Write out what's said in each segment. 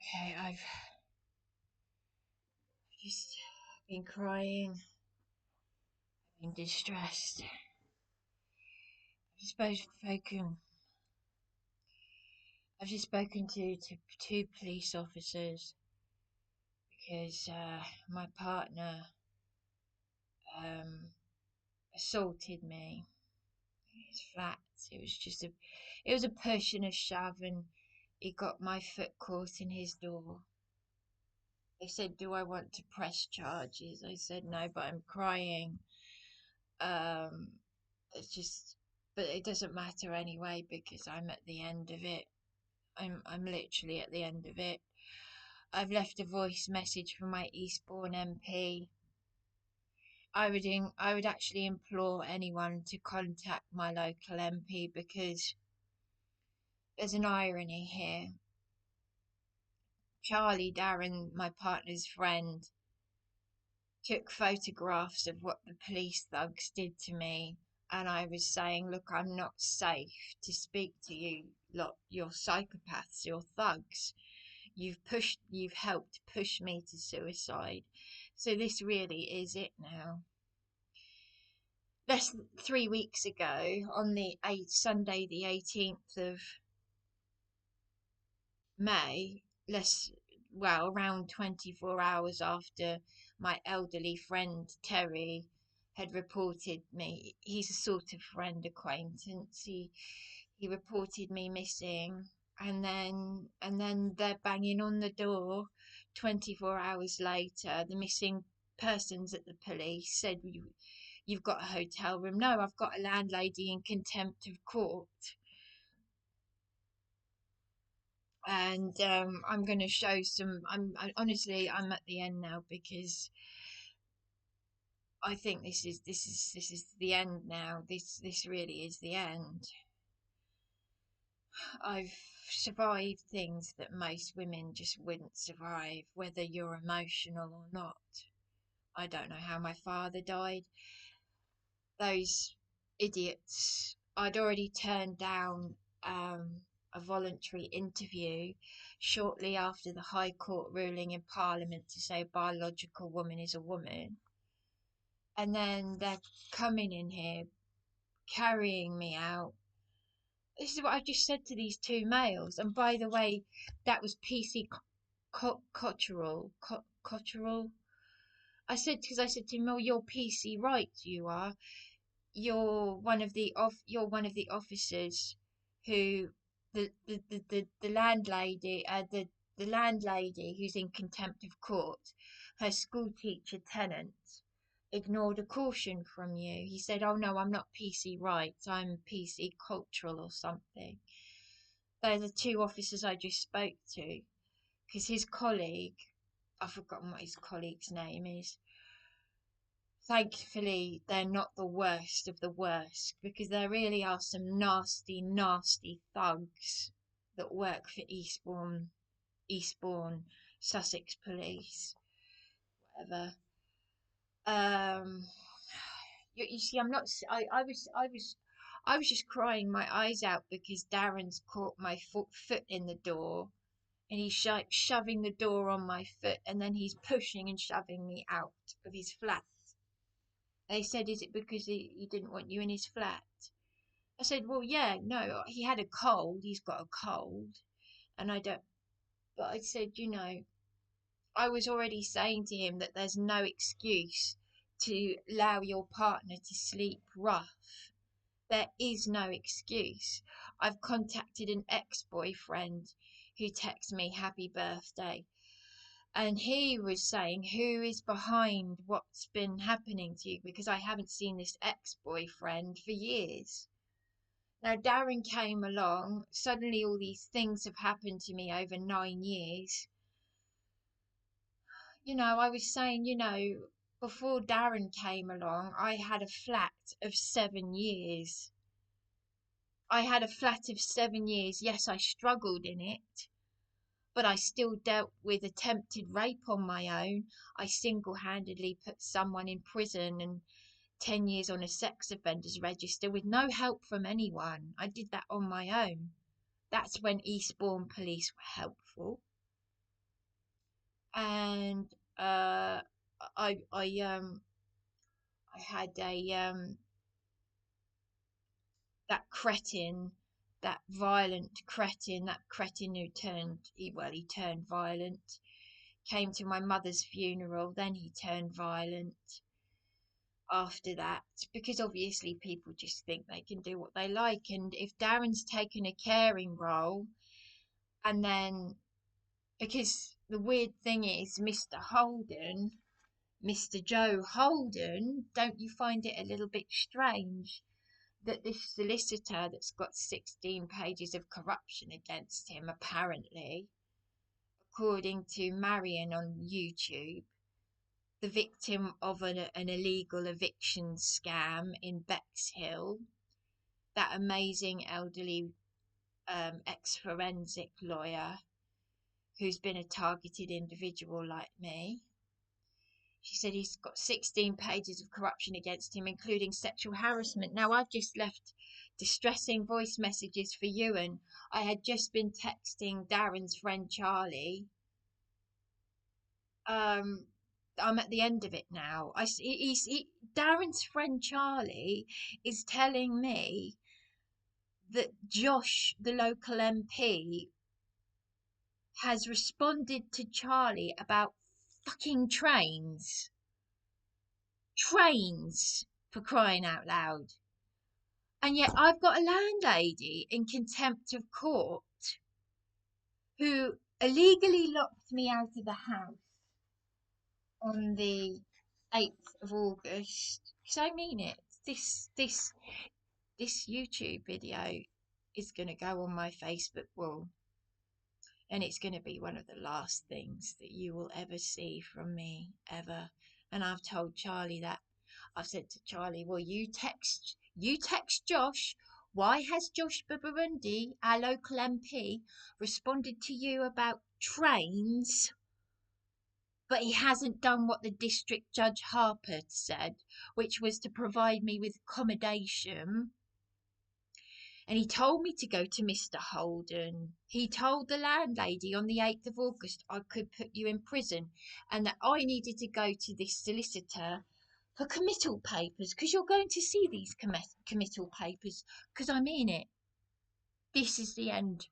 Okay, I've just been crying. I've been distressed. I've just spoken to two police officers because my partner assaulted me in his flat. It was a push and a shove, and he got my foot caught in his door. They said, "Do I want to press charges?" I said, "No, but I'm crying." Um, it's just, but it doesn't matter anyway because I'm at the end of it. I'm literally at the end of it. I've left a voice message for my Eastbourne MP. I would actually implore anyone to contact my local MP because there's an irony here. Charlie Darren, my partner's friend, took photographs of what the police thugs did to me, and I was saying, look, I'm not safe to speak to you lot, you're psychopaths, you're thugs. You've helped push me to suicide. So this really is it now. Less than 3 weeks ago, on the Sunday the 18th of May, around 24 hours after my elderly friend Terry had reported me. He's a sort of friend acquaintance. He reported me missing, and then they're banging on the door 24 hours later. The missing persons at the police said, "You've got a hotel room." No, I've got a landlady in contempt of court. And I'm going to show some. Honestly, I'm at the end now because I think this is the end now. This really is the end. I've survived things that most women just wouldn't survive, whether you're emotional or not. I don't know how my father died. Those idiots. I'd already turned down a voluntary interview shortly after the High Court ruling in Parliament to say a biological woman is a woman. And then they're coming in here, carrying me out. This is what I just said to these two males. And by the way, that was PC Cotterell. I said to him, "Oh, you're PC right, you are. You're one of the officers who the landlady the landlady who's in contempt of court, her school teacher tenant ignored a caution from you." He said, "Oh no, I'm not PC right, I'm PC cultural or something." They're the two officers I just spoke to, because his colleague, I've forgotten what his colleague's name is. Thankfully, they're not the worst of the worst, because there really are some nasty, nasty thugs that work for Eastbourne, Sussex Police, whatever. You see, I'm not. I was just crying my eyes out because Darren's caught my foot in the door, and he's shoving the door on my foot, and then he's pushing and shoving me out of his flat. They said, "Is it because he didn't want you in his flat?" I said, "Well, yeah, no, he had a cold. He's got a cold, and I don't." But I said, I was already saying to him that there's no excuse to allow your partner to sleep rough. There is no excuse. I've contacted an ex-boyfriend who texted me happy birthday, and he was saying, who is behind what's been happening to you, because I haven't seen this ex-boyfriend for years. Now Darren came along, suddenly all these things have happened to me over 9 years. I was saying, before Darren came along, I had a flat of 7 years. Yes, I struggled in it, but I still dealt with attempted rape on my own. I single-handedly put someone in prison and 10 years on a sex offenders register with no help from anyone. I did that on my own. That's when Eastbourne police were helpful. and I had a that cretin, that violent cretin, that cretin who he turned violent, came to my mother's funeral. Then he turned violent after that, because obviously people just think they can do what they like. And if Darren's taken a caring role, and then, because the weird thing is, Mr. Holden, Mr. Joe Holden, don't you find it a little bit strange that this solicitor that's got 16 pages of corruption against him, apparently, according to Marion on YouTube, the victim of an illegal eviction scam in Bexhill, that amazing elderly ex-forensic lawyer who's been a targeted individual like me. She said he's got 16 pages of corruption against him, including sexual harassment. Now, I've just left distressing voice messages for EUAN. I had just been texting Darren's friend Charlie. I'm at the end of it now. Darren's friend Charlie is telling me that Josh, the local MP, has responded to Charlie about fucking trains. Trains, for crying out loud. And yet I've got a landlady in contempt of court who illegally locked me out of the house on the 8th of August. Because I mean it. This YouTube video is going to go on my Facebook wall. And it's going to be one of the last things that you will ever see from me, ever. And I've told Charlie that. I've said to Charlie, well, you text Josh. Why has Josh Burundi, our local MP, responded to you about trains, but he hasn't done what the District Judge Harper said, which was to provide me with accommodation? And he told me to go to Mr. Holden. He told the landlady on the 8th of August I could put you in prison, and that I needed to go to this solicitor for committal papers, because you're going to see these committal papers, because I mean it. This is the end.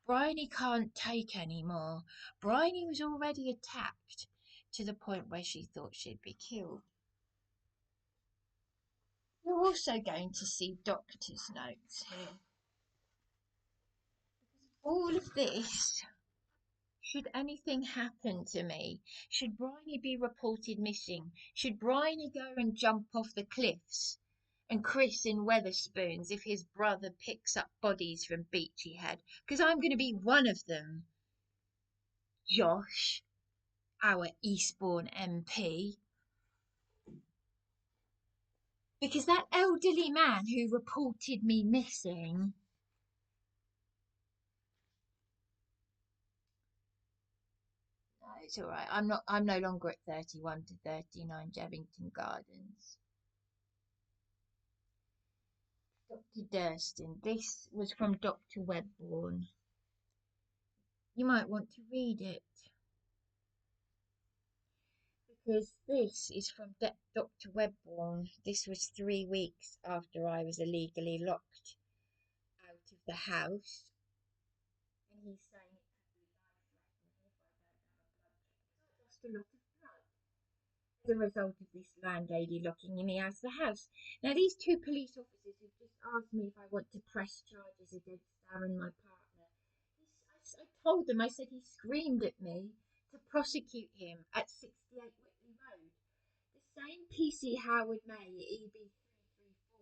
Bryony can't take any more. Bryony was already attacked to the point where she thought she'd be killed. You're also going to see doctor's notes here. All of this, should anything happen to me, should Bryony be reported missing, should Bryony go and jump off the cliffs, and Chris in Weatherspoons if his brother picks up bodies from Beachy Head, because I'm going to be one of them, Josh, our Eastbourne MP, because that elderly man who reported me missing, it's all right. I'm no longer at 31 to 39 Jevington Gardens. Dr. Durston. This was from Dr. Webborn. You might want to read it, because this is from Dr. Webborn. This was 3 weeks after I was illegally locked out of the house. And he's saying it could be life-threatening if I don't have a blood check. I lost a lot of blood as a result of this landlady locking me out of the house. Now, these two police officers have just asked me if I want to press charges against Darren, my partner. I told them, I said he screamed at me to prosecute him at 68 Whitley Road. The same PC Howard May at EB334,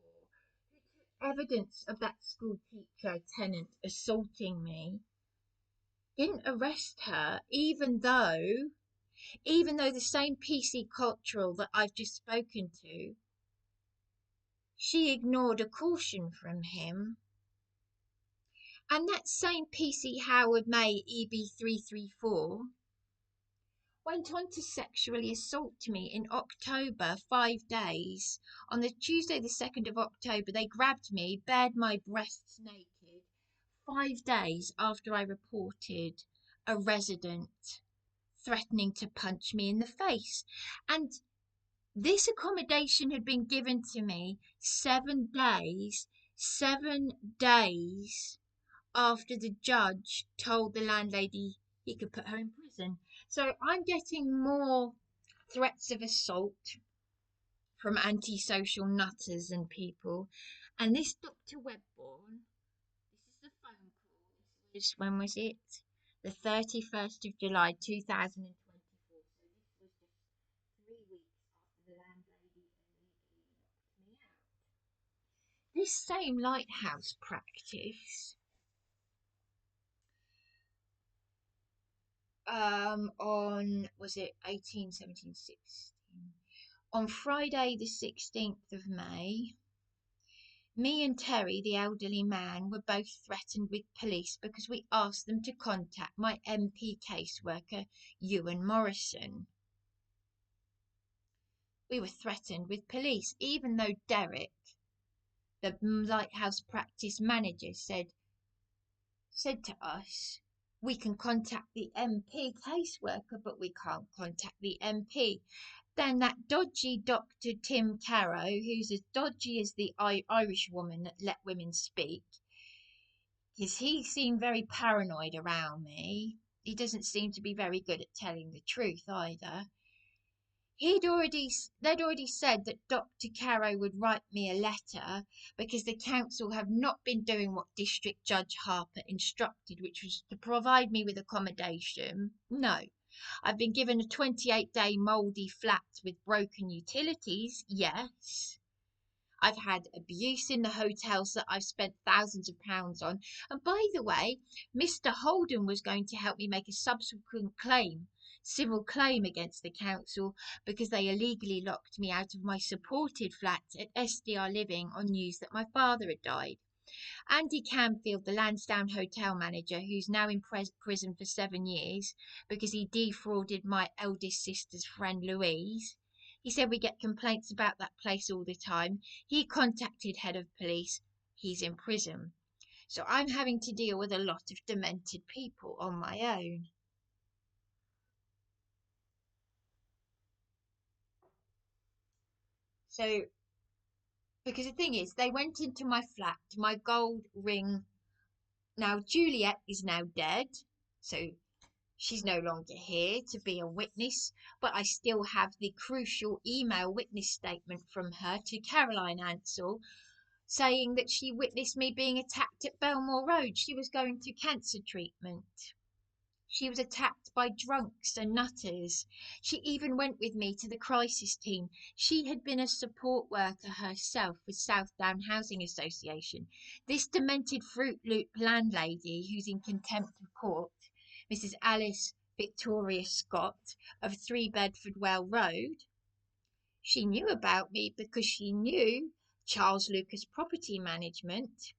who took evidence of that school teacher tenant assaulting me, didn't arrest her, even though the same PC Cultural that I've just spoken to, she ignored a caution from him. And that same PC Howard May EB334 went on to sexually assault me in October, 5 days. On the Tuesday the 2nd of October, they grabbed me, bared my breasts naked, 5 days after I reported a resident threatening to punch me in the face. And this accommodation had been given to me 7 days after the judge told the landlady he could put her in prison. So I'm getting more threats of assault from antisocial nutters and people. And this Dr. Webborn, this is the phone call. When was it? The 31st of July 2024. So this was just 3 weeks after the landlady illegally locked me out. This same lighthouse practice on, was it 18, 17, 16? On Friday the 16th of May, me and Terry, the elderly man, were both threatened with police because we asked them to contact my MP caseworker, EUAN MORRISON. We were threatened with police, even though Derek, the lighthouse practice manager, said to us, we can contact the MP caseworker, but we can't contact the MP. Then that dodgy Dr. Tim CAROE, who's as dodgy as the Irish woman that let women speak, because he seemed very paranoid around me. He doesn't seem to be very good at telling the truth either. They'd already said that Dr. CAROE would write me a letter because the council have not been doing what District Judge Harper instructed, which was to provide me with accommodation. No. I've been given a 28-day mouldy flat with broken utilities, yes. I've had abuse in the hotels that I've spent thousands of pounds on. And by the way, Mr. Holden was going to help me make a subsequent civil claim against the council because they illegally locked me out of my supported flat at SDR Living on news that my father had died. Andy Camfield, the Lansdowne hotel manager, who's now in prison for 7 years because he defrauded my eldest sister's friend Louise. He said we get complaints about that place all the time. He contacted head of police. He's in prison. So I'm having to deal with a lot of demented people on my own. So, because the thing is, they went into my flat, my gold ring. Now, Juliet is now dead, so she's no longer here to be a witness, but I still have the crucial email witness statement from her to Caroline Ansell saying that she witnessed me being attacked at Belmore Road. She was going through cancer treatment. She was attacked by drunks and nutters. She even went with me to the crisis team. She had been a support worker herself with Southdown Housing Association. This demented Fruit Loop landlady, who's in contempt of court, Mrs. Alice Victoria Scott of 3 Bedford Well Road, she knew about me because she knew Charles Lucas Property Management,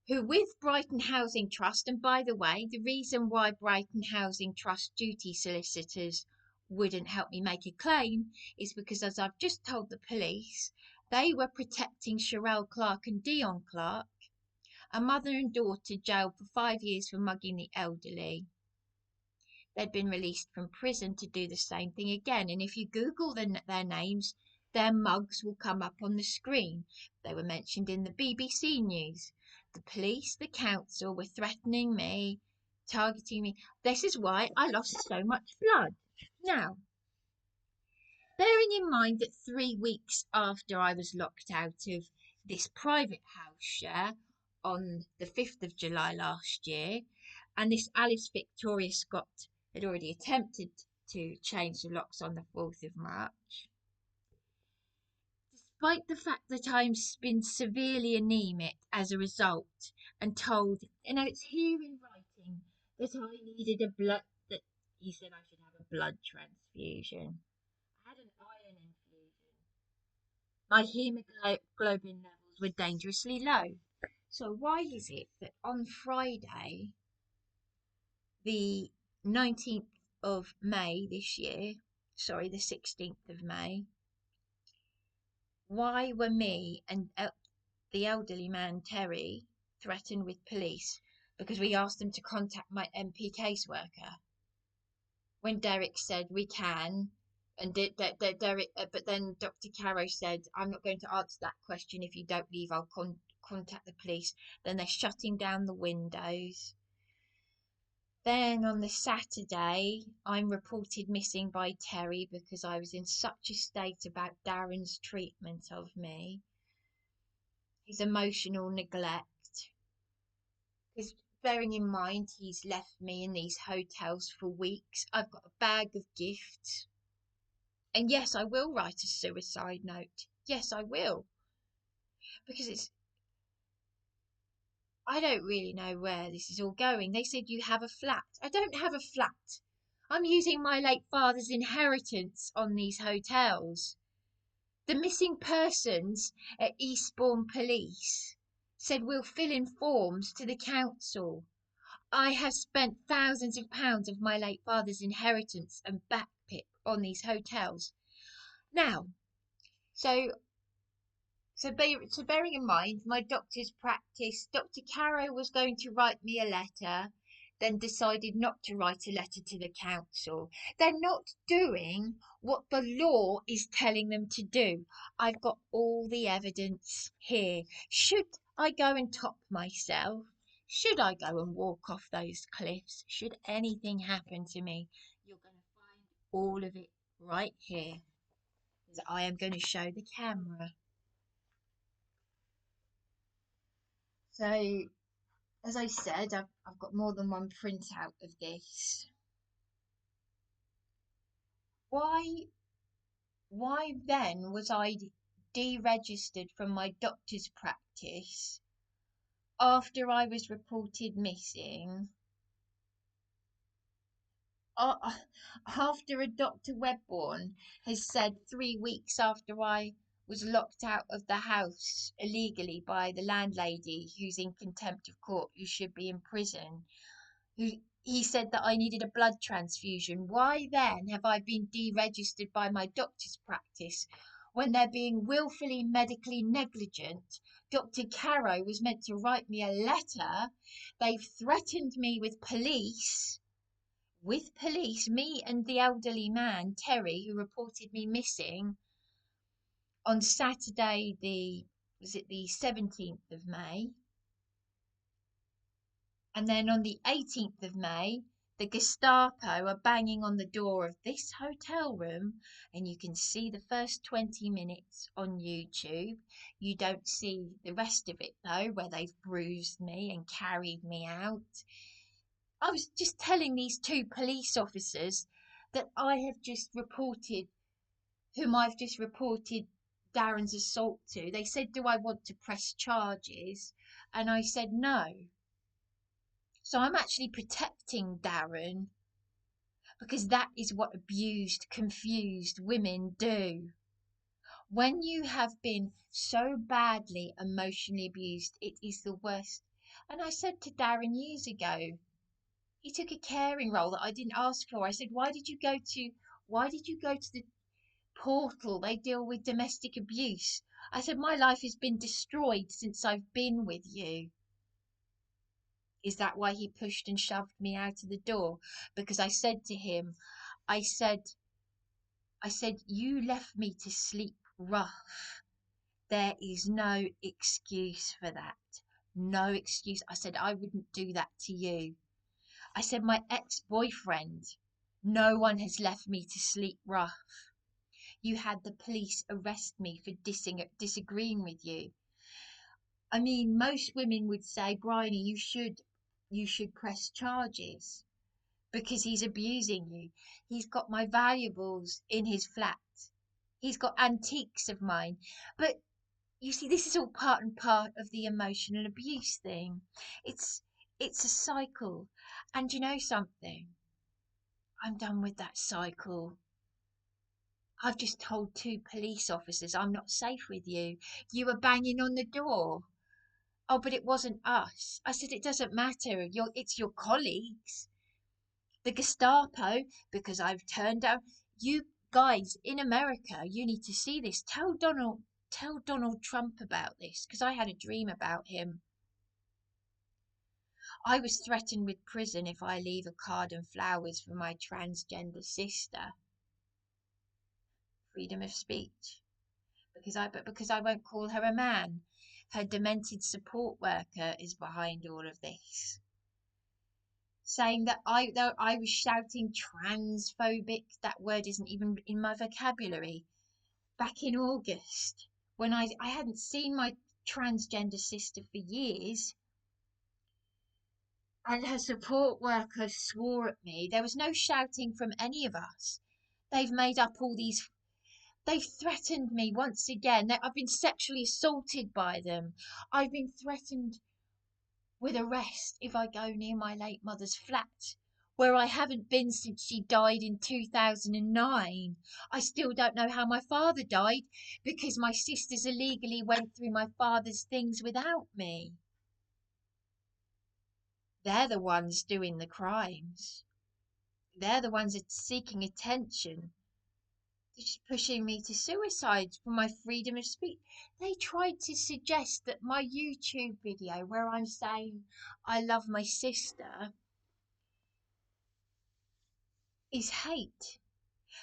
who with Brighton Housing Trust, and by the way, the reason why Brighton Housing Trust duty solicitors wouldn't help me make a claim is because, as I've just told the police, they were protecting Sherelle Clark and Dion Clark, a mother and daughter jailed for 5 years for mugging the elderly. They'd been released from prison to do the same thing again, and if you Google their names, their mugs will come up on the screen. They were mentioned in the BBC News. The police, the council were threatening me, targeting me. This is why I lost so much blood. Now, bearing in mind that 3 weeks after I was locked out of this private house share on the 5th of July last year, and this Alice Victoria Scott had already attempted to change the locks on the 4th of March, despite the fact that I've been severely anemic as a result and told, it's here in writing, that I needed that he said I should have a blood transfusion. I had an iron infusion. My hemoglobin levels were dangerously low. So why is it that on Friday, the 19th of May this year, the 16th of May, why were me and the elderly man Terry threatened with police because we asked them to contact my MP caseworker? when Derek said we can, and Derek, but then Dr. Caroe said, I'm not going to answer that question. If you don't leave, I'll contact the police. Then they're shutting down the windows. Then on the Saturday, I'm reported missing by Terry because I was in such a state about Darren's treatment of me, his emotional neglect. Because bearing in mind, he's left me in these hotels for weeks. I've got a bag of gifts. And yes, I will write a suicide note. Yes, I will. Because I don't really know where this is all going. They said you have a flat. I don't have a flat. I'm using my late father's inheritance on these hotels. The missing persons at Eastbourne Police said we'll fill in forms to the council. I have spent thousands of pounds of my late father's inheritance and backpip on these hotels. Now, so bearing in mind my doctor's practice, Dr. Caroe was going to write me a letter, then decided not to write a letter to the council. They're not doing what the law is telling them to do. I've got all the evidence here. Should I go and top myself? Should I go and walk off those cliffs? Should anything happen to me? You're going to find all of it right here, because I am going to show the camera. So, as I said, I've got more than one printout of this. Why then was I deregistered from my doctor's practice after I was reported missing? After a Dr. Webborn has said 3 weeks after I was locked out of the house illegally by the landlady, who's in contempt of court, who should be in prison, he said that I needed a blood transfusion. Why then have I been deregistered by my doctor's practice when they're being willfully medically negligent? Dr. Caroe was meant to write me a letter. They've threatened me with police. Me and the elderly man, Terry, who reported me missing on Saturday, the 17th of May. And then on the 18th of May, the Gestapo are banging on the door of this hotel room, and you can see the first 20 minutes on YouTube. You don't see the rest of it, though, where they've bruised me and carried me out. I was just telling these 2 police officers that whom I've just reported Darren's assault to. They said, do I want to press charges? And I said no. So I'm actually protecting Darren, because that is what abused, confused women do. When you have been so badly emotionally abused, it is the worst. And I said to Darren years ago, he took a caring role that I didn't ask for. I said, why did you go to the portal? They deal with domestic abuse. I said, my life has been destroyed since I've been with you. Is that why he pushed and shoved me out of the door? Because I said to him, I said, you left me to sleep rough. There is no excuse for that. No excuse. I said, I wouldn't do that to you. I said, my ex-boyfriend, no one has left me to sleep rough. You had the police arrest me for disagreeing with you. I mean, most women would say, Bryony, you should press charges because he's abusing you. He's got my valuables in his flat. He's got antiques of mine. But you see, this is all part and part of the emotional abuse thing. It's a cycle. And you know something? I'm done with that cycle. I've just told 2 police officers I'm not safe with you. You were banging on the door. Oh, but it wasn't us. I said, it doesn't matter. It's your colleagues. The Gestapo, because I've turned down. You guys in America, you need to see this. Tell Donald Trump about this, because I had a dream about him. I was threatened with prison if I leave a card and flowers for my transgender sister. Freedom of speech. Because I won't call her a man. Her demented support worker is behind all of this. Saying that I was shouting transphobic, that word isn't even in my vocabulary, back in August, when I hadn't seen my transgender sister for years. And her support worker swore at me. There was no shouting from any of us. They've made up all these. They've threatened me once again. I've been sexually assaulted by them. I've been threatened with arrest if I go near my late mother's flat, where I haven't been since she died in 2009. I still don't know how my father died because my sisters illegally went through my father's things without me. They're the ones doing the crimes. They're the ones that seeking attention. They're just pushing me to suicide for my freedom of speech. They tried to suggest that my YouTube video where I'm saying I love my sister is hate.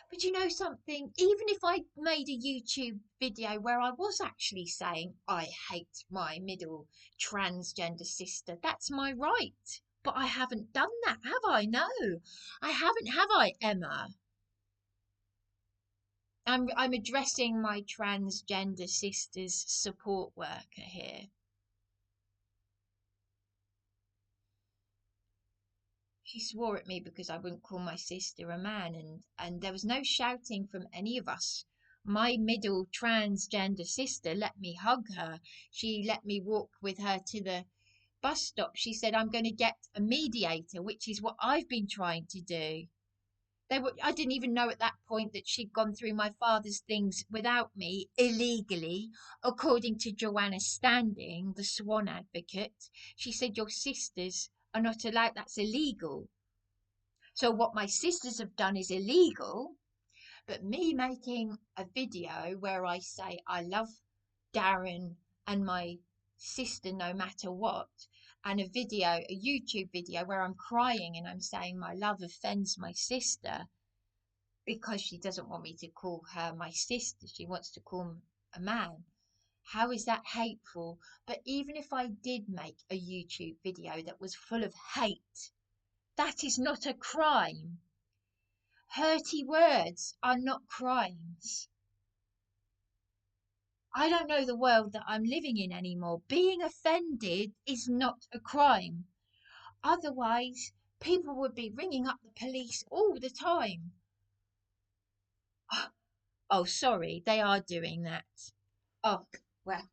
But you know something? Even if I made a YouTube video where I was actually saying I hate my middle transgender sister, that's my right. But I haven't done that, have I? No, I haven't, have I, Emma? I'm addressing my transgender sister's support worker here. She swore at me because I wouldn't call my sister a man, and there was no shouting from any of us. My middle transgender sister let me hug her. She let me walk with her to the bus stop. She said, I'm going to get a mediator, which is what I've been trying to do. I didn't even know at that point that she'd gone through my father's things without me, illegally, according to Joanna Standing, the Swan advocate. She said, your sisters are not allowed, that's illegal. So what my sisters have done is illegal, but me making a video where I say I love Darren and my sister no matter what, and a YouTube video where I'm crying and I'm saying my love offends my sister because she doesn't want me to call her my sister, she wants to call me a man. How is that hateful? But even if I did make a YouTube video that was full of hate, that is not a crime. Hurty words are not crimes. I don't know the world that I'm living in anymore. Being offended is not a crime. Otherwise, people would be ringing up the police all the time. Oh, sorry, they are doing that. Oh, well,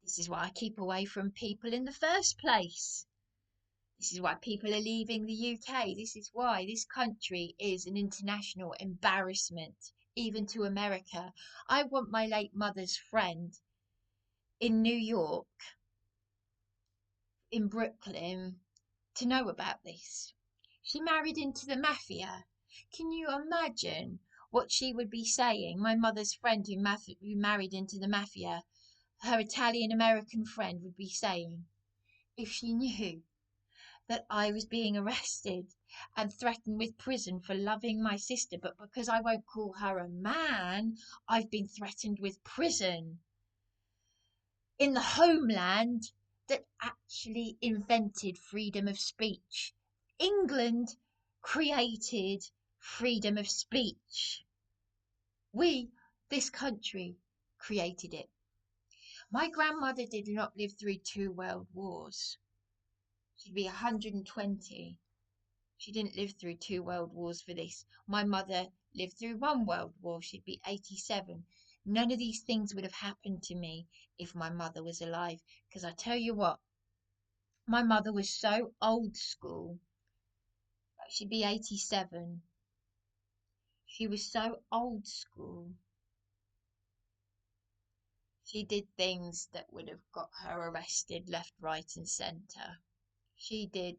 this is why I keep away from people in the first place. This is why people are leaving the UK. This is why this country is an international embarrassment, even to America. I want my late mother's friend in New York, in Brooklyn, to know about this. She married into the mafia. Can you imagine what she would be saying? My mother's friend who married into the mafia, her Italian American friend would be saying, if she knew that I was being arrested and threatened with prison for loving my sister, but because I won't call her a man, I've been threatened with prison. In the homeland that actually invented freedom of speech. England created freedom of speech. We, this country, created it. My grandmother did not live through 2 world wars. She'd be 120. She didn't live through 2 world wars for this. My mother lived through 1 world war. She'd be 87. None of these things would have happened to me if my mother was alive. Because I tell you what, my mother was so old school. She'd be 87. She was so old school. She did things that would have got her arrested left, right and centre. She did.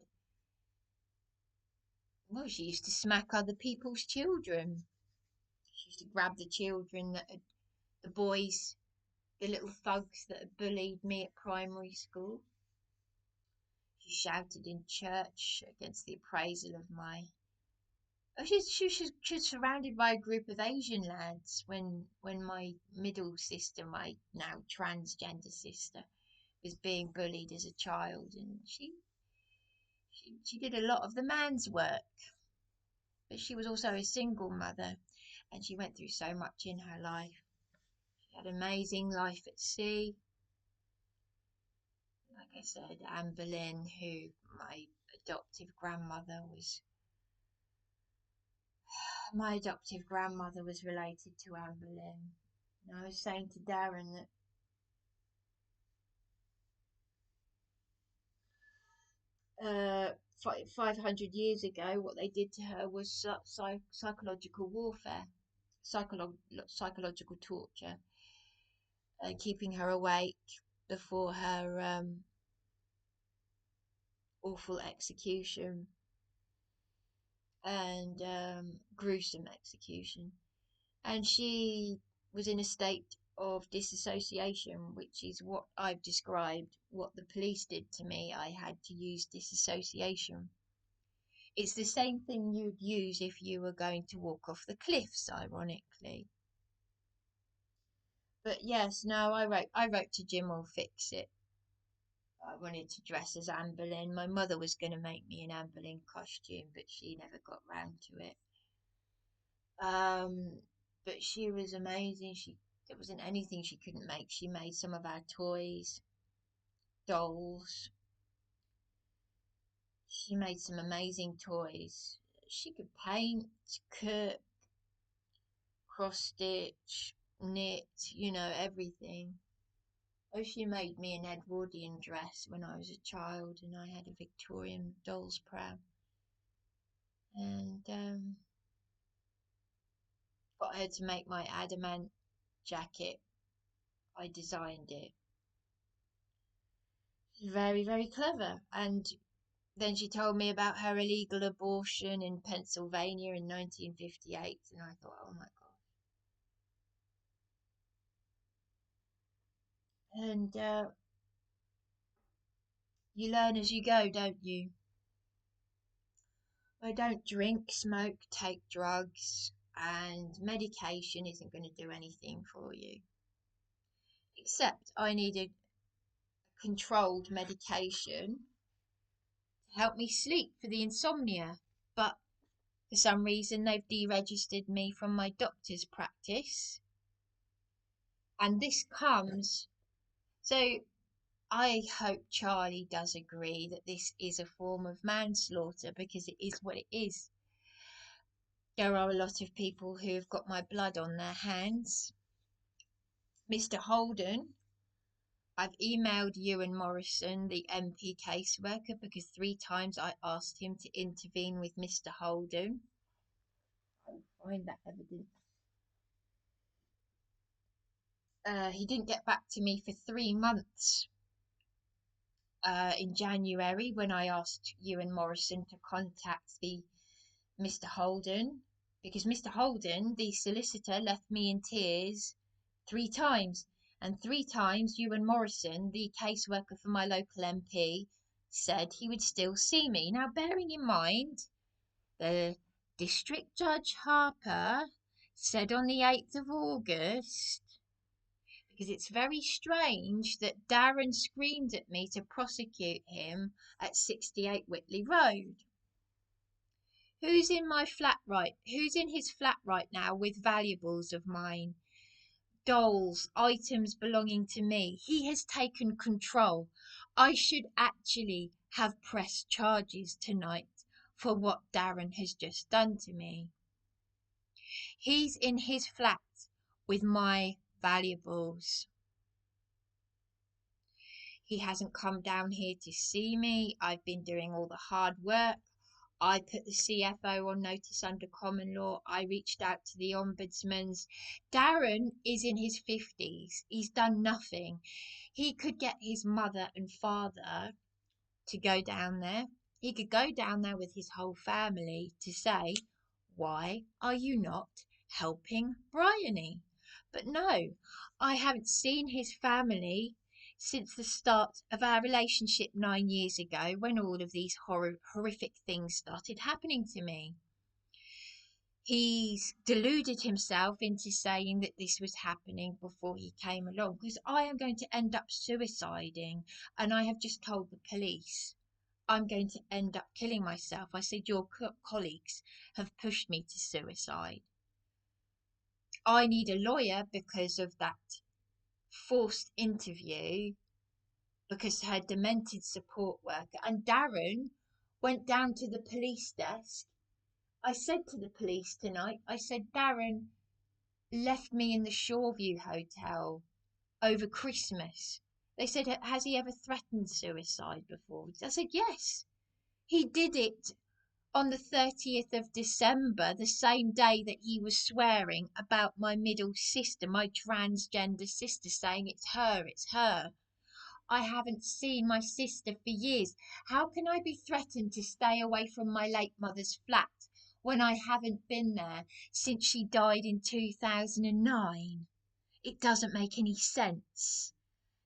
Well, she used to smack other people's children. She used to grab the children the boys, the little thugs that had bullied me at primary school. She shouted in church against the appraisal of my. Oh, she was surrounded by a group of Asian lads when my middle sister, my now transgender sister, was being bullied as a child, and she did a lot of the man's work, but she was also a single mother, and she went through so much in her life. She had an amazing life at sea. Like I said, Anne Boleyn, who my adoptive grandmother was. My adoptive grandmother was related to Anne Boleyn. And I was saying to Darren that 500 years ago, what they did to her was psychological warfare, psychological torture, keeping her awake before her awful execution and gruesome execution. And she was in a state of disassociation, which is what I've described, what the police did to me. I had to use disassociation. It's the same thing you'd use if you were going to walk off the cliffs, ironically. But yes, no, I wrote to Jim will fix it. I wanted to dress as Anne Boleyn. My mother was going to make me an Anne Boleyn costume, but she never got round to it. But she was amazing. There wasn't anything she couldn't make. She made some of our toys, dolls. She made some amazing toys. She could paint, cook, cross stitch, knit, everything. Oh, she made me an Edwardian dress when I was a child, and I had a Victorian doll's pram. And got her to make my adamant jacket. I designed it. She's very, very clever. And then she told me about her illegal abortion in Pennsylvania in 1958, and I thought, oh my God. And you learn as you go, don't you? I don't drink, smoke, take drugs, and medication isn't going to do anything for you. Except I needed controlled medication to help me sleep for the insomnia. But for some reason, they've deregistered me from my doctor's practice. And this comes. So I hope Charlie does agree that this is a form of manslaughter, because it is what it is. There are a lot of people who have got my blood on their hands. Mr. Holden, I've emailed EUAN Morrison, the MP caseworker, because 3 times I asked him to intervene with Mr. Holden. I'll find that evidence. He didn't get back to me for 3 months. In January, when I asked EUAN Morrison to contact Mr. Holden, because Mr. Holden, the solicitor, left me in tears 3 times. And 3 times EUAN Morrison, the caseworker for my local MP, said he would still see me. Now, bearing in mind, the District Judge Harper said on the 8th of August, because it's very strange that Darren screamed at me to prosecute him at 68 Whitley Road. Who's in his flat right now with valuables of mine? Dolls, items belonging to me. He has taken control. I should actually have pressed charges tonight for what Darren has just done to me. He's in his flat with my valuables. He hasn't come down here to see me. I've been doing all the hard work. I put the CFO on notice under common law. I reached out to the ombudsman's. Darren is in his 50s. He's done nothing. He could get his mother and father to go down there. He could go down there with his whole family to say, why are you not helping Bryony? But no, I haven't seen his family. since the start of our relationship 9 years ago, when all of these horrific things started happening to me. He's deluded himself into saying that this was happening before he came along, because I am going to end up suiciding, and I have just told the police I'm going to end up killing myself. I said, your colleagues have pushed me to suicide. I need a lawyer because of that forced interview, because her demented support worker. And Darren went down to the police desk. I said to the police tonight, I said, Darren left me in the Shoreview Hotel over Christmas. They said, has he ever threatened suicide before? I said, yes. He did it on the 30th of December, the same day that he was swearing about my middle sister, my transgender sister, saying it's her, it's her. I haven't seen my sister for years. How can I be threatened to stay away from my late mother's flat when I haven't been there since she died in 2009? It doesn't make any sense.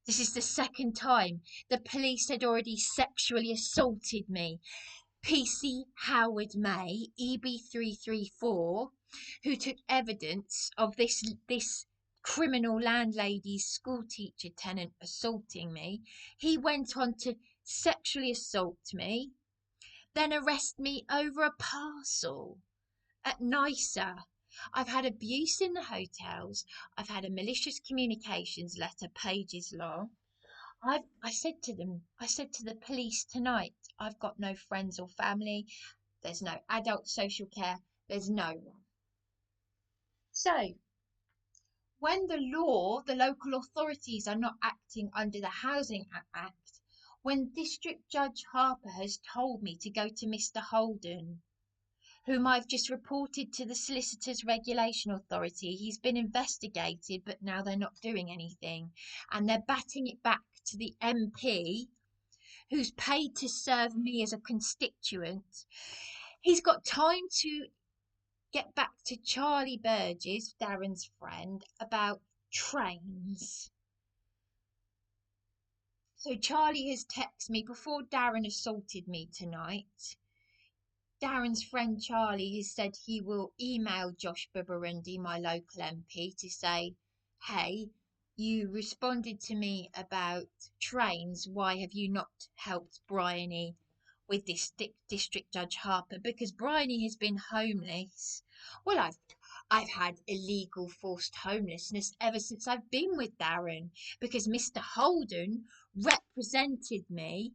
This is the second time the police had already sexually assaulted me. PC Howard May, EB334, who took evidence of this criminal landlady's schoolteacher tenant assaulting me. He went on to sexually assault me, then arrest me over a parcel at NISA. I've had abuse in the hotels. I've had a malicious communications letter, pages long. I said to the police tonight, I've got no friends or family. There's no adult social care. There's no one. So, when the local authorities are not acting under the Housing Act, when District Judge Harper has told me to go to Mr. Holden, whom I've just reported to the Solicitors Regulation Authority, he's been investigated, but now they're not doing anything. And they're batting it back to the MP, who's paid to serve me as a constituent. He's got time to get back to Charlie Burgess, Darren's friend, about trains. So Charlie has texted me before Darren assaulted me tonight. Darren's friend Charlie has said he will email Josh Burundi, my local MP, to say, hey, you responded to me about trains. Why have you not helped Bryony with this District Judge Harper? Because Bryony has been homeless. Well, I've had illegal forced homelessness ever since I've been with Darren, because Mr. Holden represented me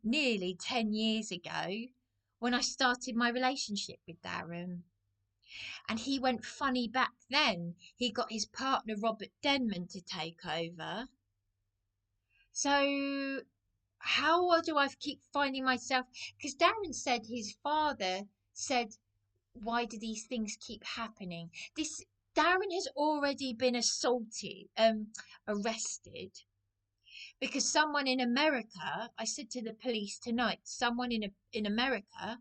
nearly 10 years ago when I started my relationship with Darren. And he went funny back then. He got his partner Robert Denman to take over. So how do I keep finding myself? Because Darren said his father said, why do these things keep happening? Darren has already been arrested, because someone in America, I said to the police tonight, someone in America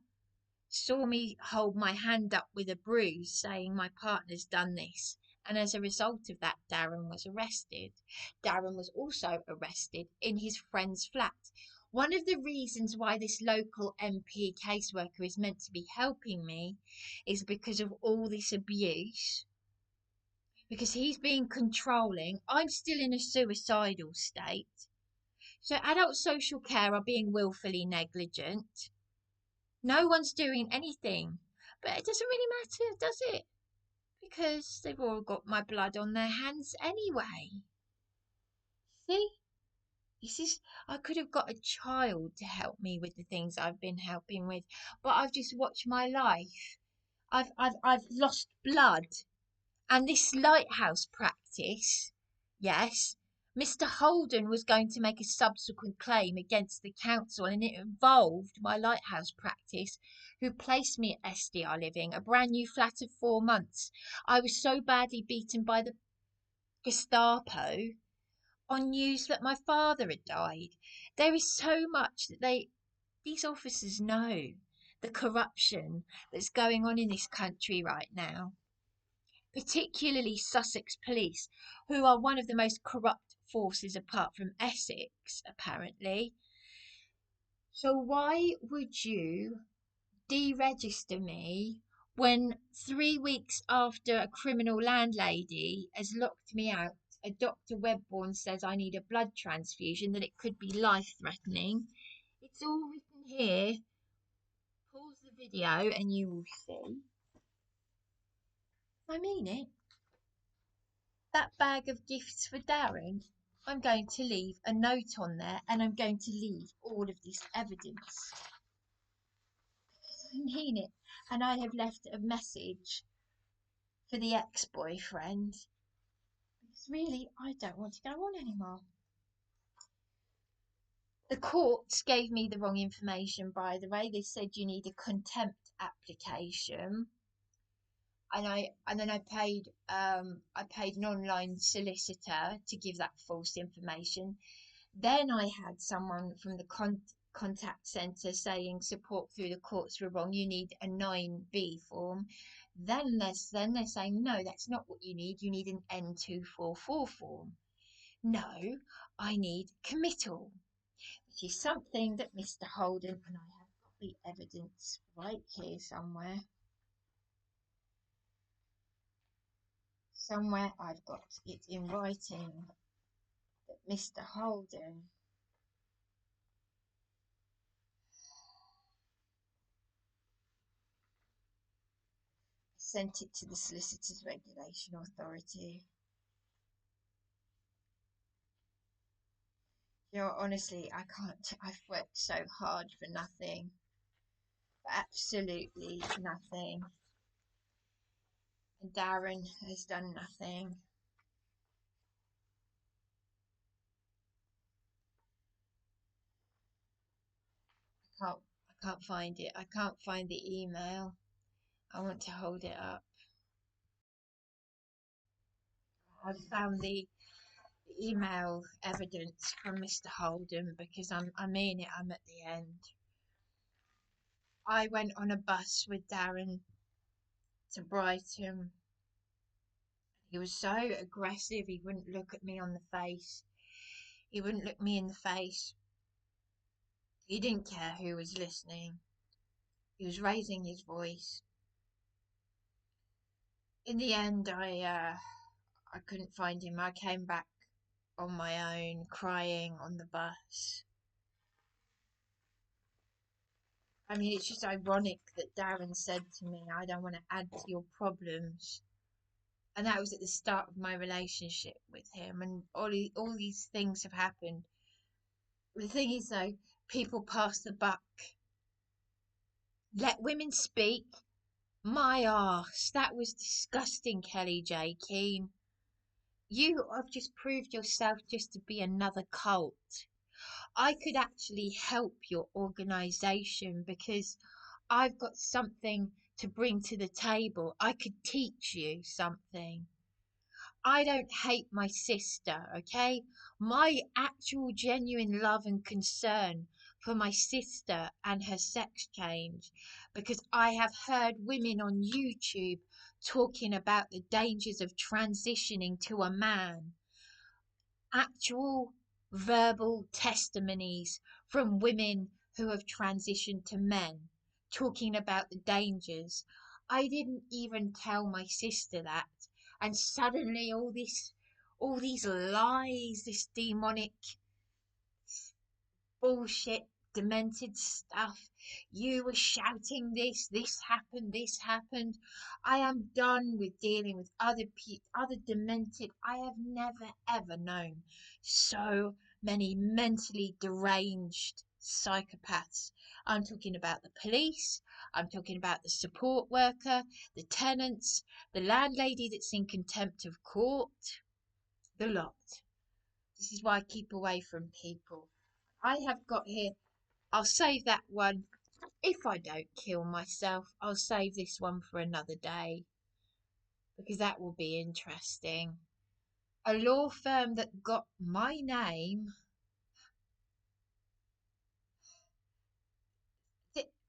saw me hold my hand up with a bruise, saying my partner's done this. And as a result of that, Darren was arrested. Darren was also arrested in his friend's flat. One of the reasons why this local MP caseworker is meant to be helping me is because of all this abuse. Because he's being controlling. I'm still in a suicidal state. So adult social care are being willfully negligent. No one's doing anything. But it doesn't really matter, does it? Because they've all got my blood on their hands anyway. See? I could have got a child to help me with the things I've been helping with, but I've just watched my life. I've lost blood. And this lighthouse practice, yes, Mr. Holden was going to make a subsequent claim against the council, and it involved my lighthouse practice, who placed me at SDR Living, a brand new flat of 4 months. I was so badly beaten by the Gestapo on news that my father had died. There is so much that these officers know, the corruption that's going on in this country right now. Particularly Sussex police, who are one of the most corrupt forces apart from Essex, apparently. So why would you deregister me when 3 weeks after a criminal landlady has locked me out, a Dr. Webborn says I need a blood transfusion, that it could be life-threatening? It's all written here. Pause the video and you will see. I mean it. That bag of gifts for Darren, I'm going to leave a note on there, and I'm going to leave all of this evidence. I mean it. And I have left a message for the ex-boyfriend, because really I don't want to go on anymore. The courts gave me the wrong information, by the way. They said you need a contempt application, and then I paid an online solicitor to give that false information. Then I had someone from the contact centre saying support through the courts were wrong, you need a 9B form. Then they're saying no, that's not what you need an N244 form. No, I need committal, which is something that Mr. Holden, and I have got the evidence right here somewhere. Somewhere I've got it in writing that Mr. Holden sent it to the Solicitors Regulation Authority. You know, honestly, I can't. I've worked so hard for nothing. For absolutely nothing. And Darren has done nothing. I can't find it. I can't find the email. I want to hold it up. I found the email evidence from Mr. Holden, because I mean it, I'm at the end. I went on a bus with Darren to Brighton. He was so aggressive, he wouldn't look at me on the face. He wouldn't look me in the face. He didn't care who was listening. He was raising his voice. In the end, I couldn't find him. I came back on my own, crying on the bus. I mean, it's just ironic that Darren said to me, I don't want to add to your problems. And that was at the start of my relationship with him. And all these things have happened. The thing is, though, people pass the buck. Let women speak. My arse, that was disgusting, Kelly J. Keane. You have just proved yourself just to be another cult. I could actually help your organisation, because I've got something to bring to the table. I could teach you something. I don't hate my sister, okay? My actual genuine love and concern for my sister and her sex change, because I have heard women on YouTube talking about the dangers of transitioning to a man. Actual verbal testimonies from women who have transitioned to men, talking about the dangers. I didn't even tell my sister that, and suddenly all these lies, this demonic bullshit, demented stuff. You were shouting this happened, this happened. I am done with dealing with other demented. I have never ever known so many mentally deranged psychopaths. I'm talking about the police, I'm talking about the support worker, the tenants, the landlady that's in contempt of court, the lot. This is why I keep away from people. I have got here, I'll save that one. If I don't kill myself, I'll save this one for another day, because that will be interesting. A law firm that got my name.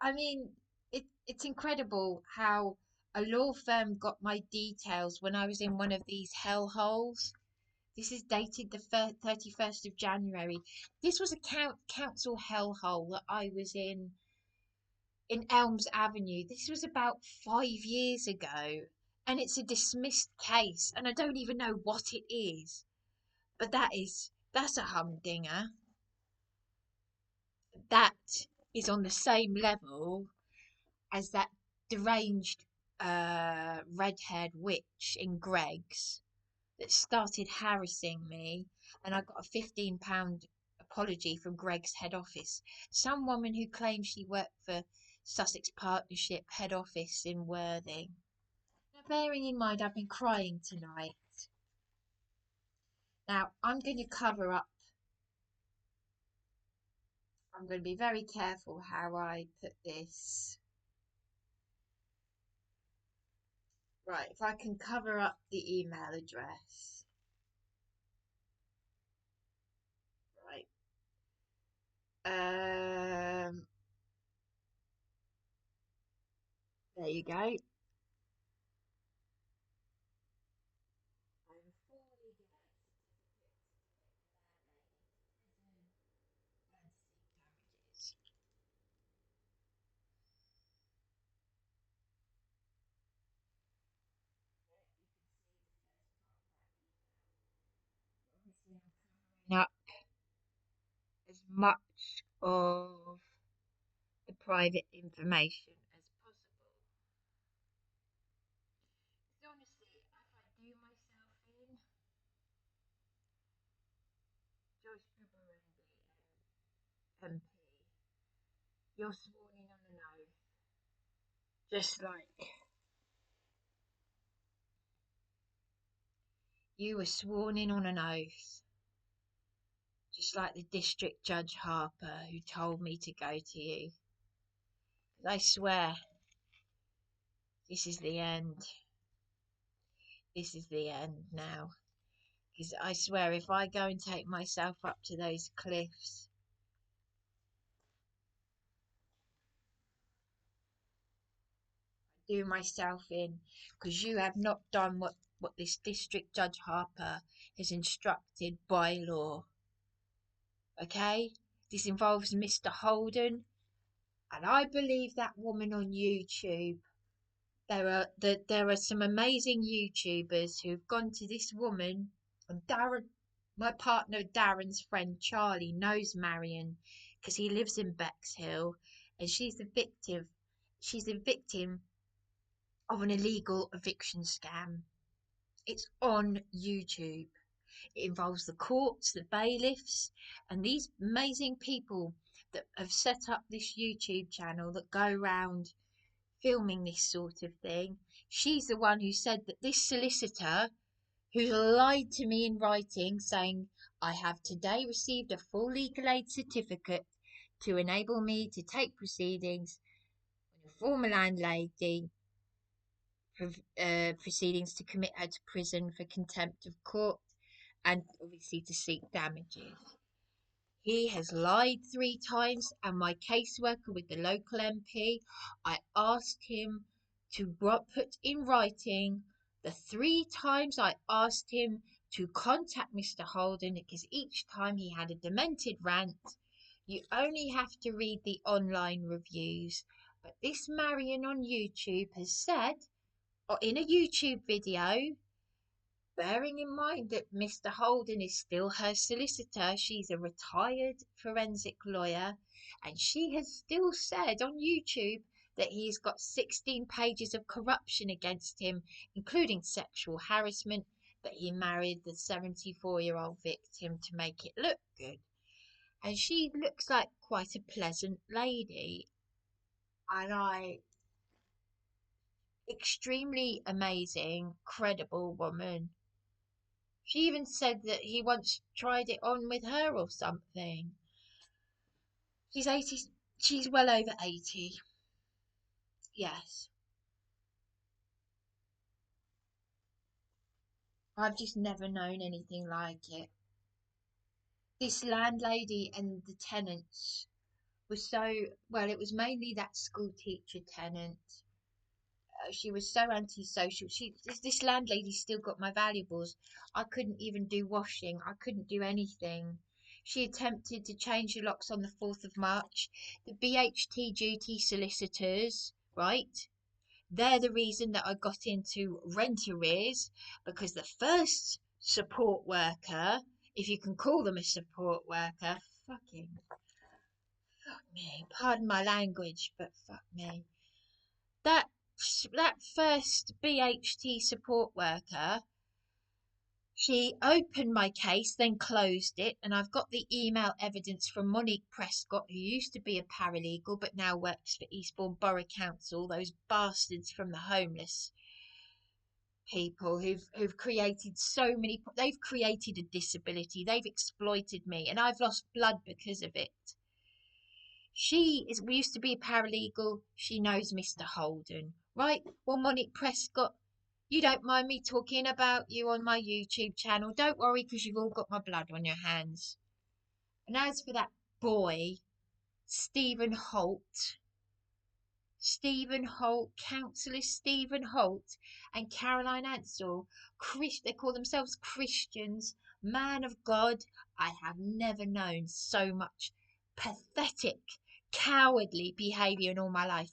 I mean, it's incredible how a law firm got my details when I was in one of these hellholes. This is dated the 31st of January. This was a council hellhole that I was in Elms Avenue. This was about 5 years ago, and it's a dismissed case, and I don't even know what it is. But that's a humdinger. That is on the same level as that deranged red-haired witch in Greg's that started harassing me, and I got a £15 apology from Greg's head office. Some woman who claims she worked for Sussex Partnership head office in Worthing. Now, bearing in mind I've been crying tonight. Now, I'm going to cover up. I'm going to be very careful how I put this. Right, if I can cover up the email address. Right. There you go. Up as much of the private information as possible. Because honestly, if I do myself in, Joyce MP, you're sworn in on an oath, just like you were sworn in on an oath, just like the District Judge Harper who told me to go to you. I swear, this is the end. This is the end now. Because I swear, if I go and take myself up to those cliffs, I do myself in, because you have not done what this District Judge Harper has instructed by law. Okay? This involves Mr. Holden, and I believe that woman on YouTube. There are some amazing YouTubers who've gone to this woman, and Darren, my partner Darren's friend Charlie, knows Marion because he lives in Bexhill, and she's the victim. She's a victim of an illegal eviction scam. It's on YouTube. It involves the courts, the bailiffs, and these amazing people that have set up this YouTube channel that go around filming this sort of thing. She's the one who said that this solicitor, who lied to me in writing, saying, I have today received a full legal aid certificate to enable me to take proceedings on a former landlady, proceedings to commit her to prison for contempt of court and obviously to seek damages. He has lied 3 times, and my caseworker with the local MP, I asked him to put in writing the 3 times I asked him to contact Mr. Holden, because each time he had a demented rant. You only have to read the online reviews. But this Marion on YouTube has said, or in a YouTube video, bearing in mind that Mr. Holden is still her solicitor, she's a retired forensic lawyer, and she has still said on YouTube that he's got 16 pages of corruption against him, including sexual harassment, that he married the 74-year-old victim to make it look good. And she looks like quite a pleasant lady, and extremely amazing, credible woman. She even said that he once tried it on with her or something. She's 80. She's well over 80. Yes. I've just never known anything like it. This landlady and the tenants were so, well, it was mainly that school teacher tenant. She was so antisocial. This landlady still got my valuables. I couldn't even do washing. I couldn't do anything. She attempted to change the locks on the 4th of March. The BHT duty solicitors, right? They're the reason that I got into rent arrears, because the first support worker, if you can call them a support worker, fucking fuck me, pardon my language, but fuck me. That that first BHT support worker, she opened my case, then closed it, and I've got the email evidence from Monique Prescott, who used to be a paralegal but now works for Eastbourne Borough Council. Those bastards from the homeless people who've created so many. They've created a disability. They've exploited me, and I've lost blood because of it. She is. We used to be a paralegal. She knows Mr. Holden, right? Well, Monique Prescott, you don't mind me talking about you on my YouTube channel. Don't worry, because you've all got my blood on your hands. And as for that boy, Stephen Holt, Councillor Stephen Holt, and Caroline Ansell, they call themselves Christians, man of God. I have never known so much pathetic, cowardly behaviour in all my life.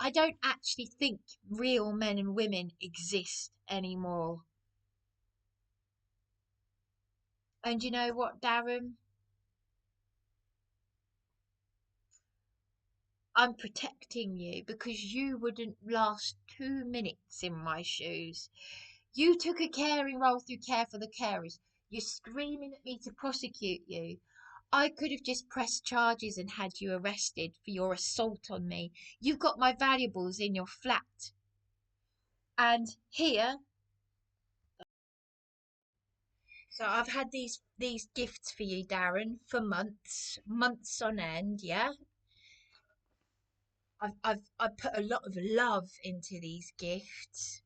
I don't actually think real men and women exist anymore. And you know what, Darren? I'm protecting you because you wouldn't last 2 minutes in my shoes. You took a caring role through Care for the Carers. You're screaming at me to prosecute you. I could have just pressed charges and had you arrested for your assault on me. You've got my valuables in your flat. And here, so I've had these gifts for you, Darren, for months on end, yeah? I've put a lot of love into these gifts.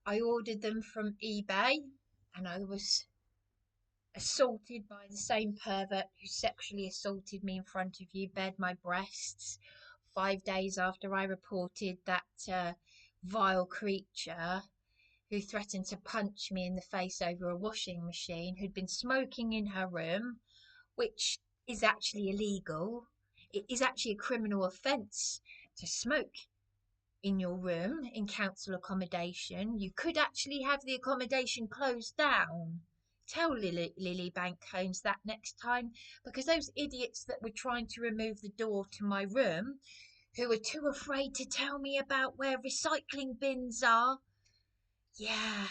I ordered them from eBay, and I was assaulted by the same pervert who sexually assaulted me in front of you, bared my breasts 5 days after I reported that vile creature who threatened to punch me in the face over a washing machine, who'd been smoking in her room, which is actually illegal. It is actually a criminal offence to smoke in your room in council accommodation. You could actually have the accommodation closed down. Tell Lily Bank Homes that next time, because those idiots that were trying to remove the door to my room, who were too afraid to tell me about where recycling bins are. Yeah,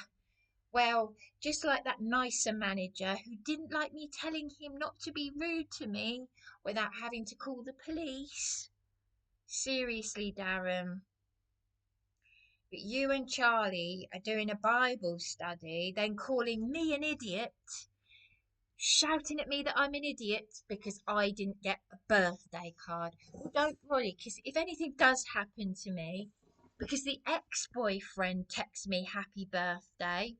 well, just like that nicer manager who didn't like me telling him not to be rude to me without having to call the police. Seriously, Darren. But you and Charlie are doing a Bible study, then calling me an idiot, shouting at me that I'm an idiot because I didn't get a birthday card. Well, don't worry, because if anything does happen to me, because the ex-boyfriend texts me happy birthday.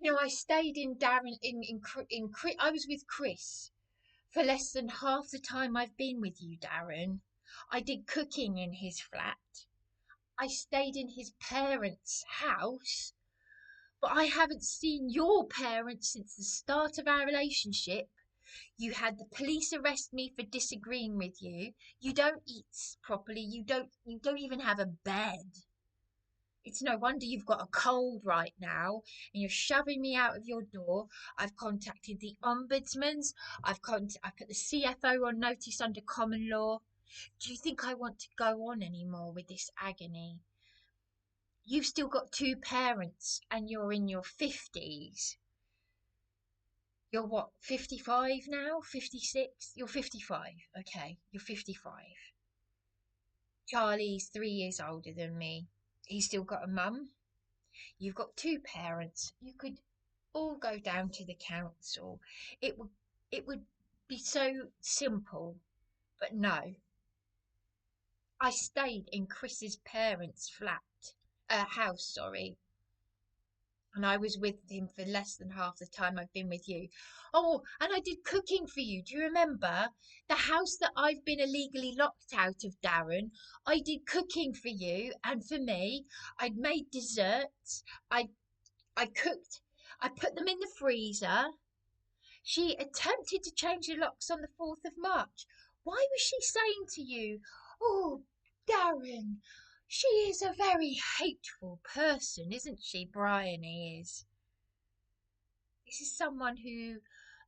You know, I stayed in Darren I was with Chris for less than half the time I've been with you, Darren. I did cooking in his flat. I stayed in his parents' house, but I haven't seen your parents since the start of our relationship. You had the police arrest me for disagreeing with you. You don't eat properly. You don't even have a bed. It's no wonder you've got a cold right now and you're shoving me out of your door. I've contacted the ombudsman's. I put the CFO on notice under common law. Do you think I want to go on anymore with this agony? You've still got two parents and you're in your 50s. You're what, 55 now? 56? You're 55. Okay, you're 55. Charlie's 3 years older than me. He's still got a mum. You've got two parents. You could all go down to the council. It would be so simple. But no. I stayed in Chris's parents' house, sorry. and I was with him for less than half the time I've been with you. Oh, and I did cooking for you. Do you remember the house that I've been illegally locked out of, Darren? I did cooking for you and for me. I'd made desserts. I cooked. I put them in the freezer. She attempted to change the locks on the 4th of March. Why was she saying to you, "Oh, Darren, she is a very hateful person, isn't she?" Bryony is. This is someone who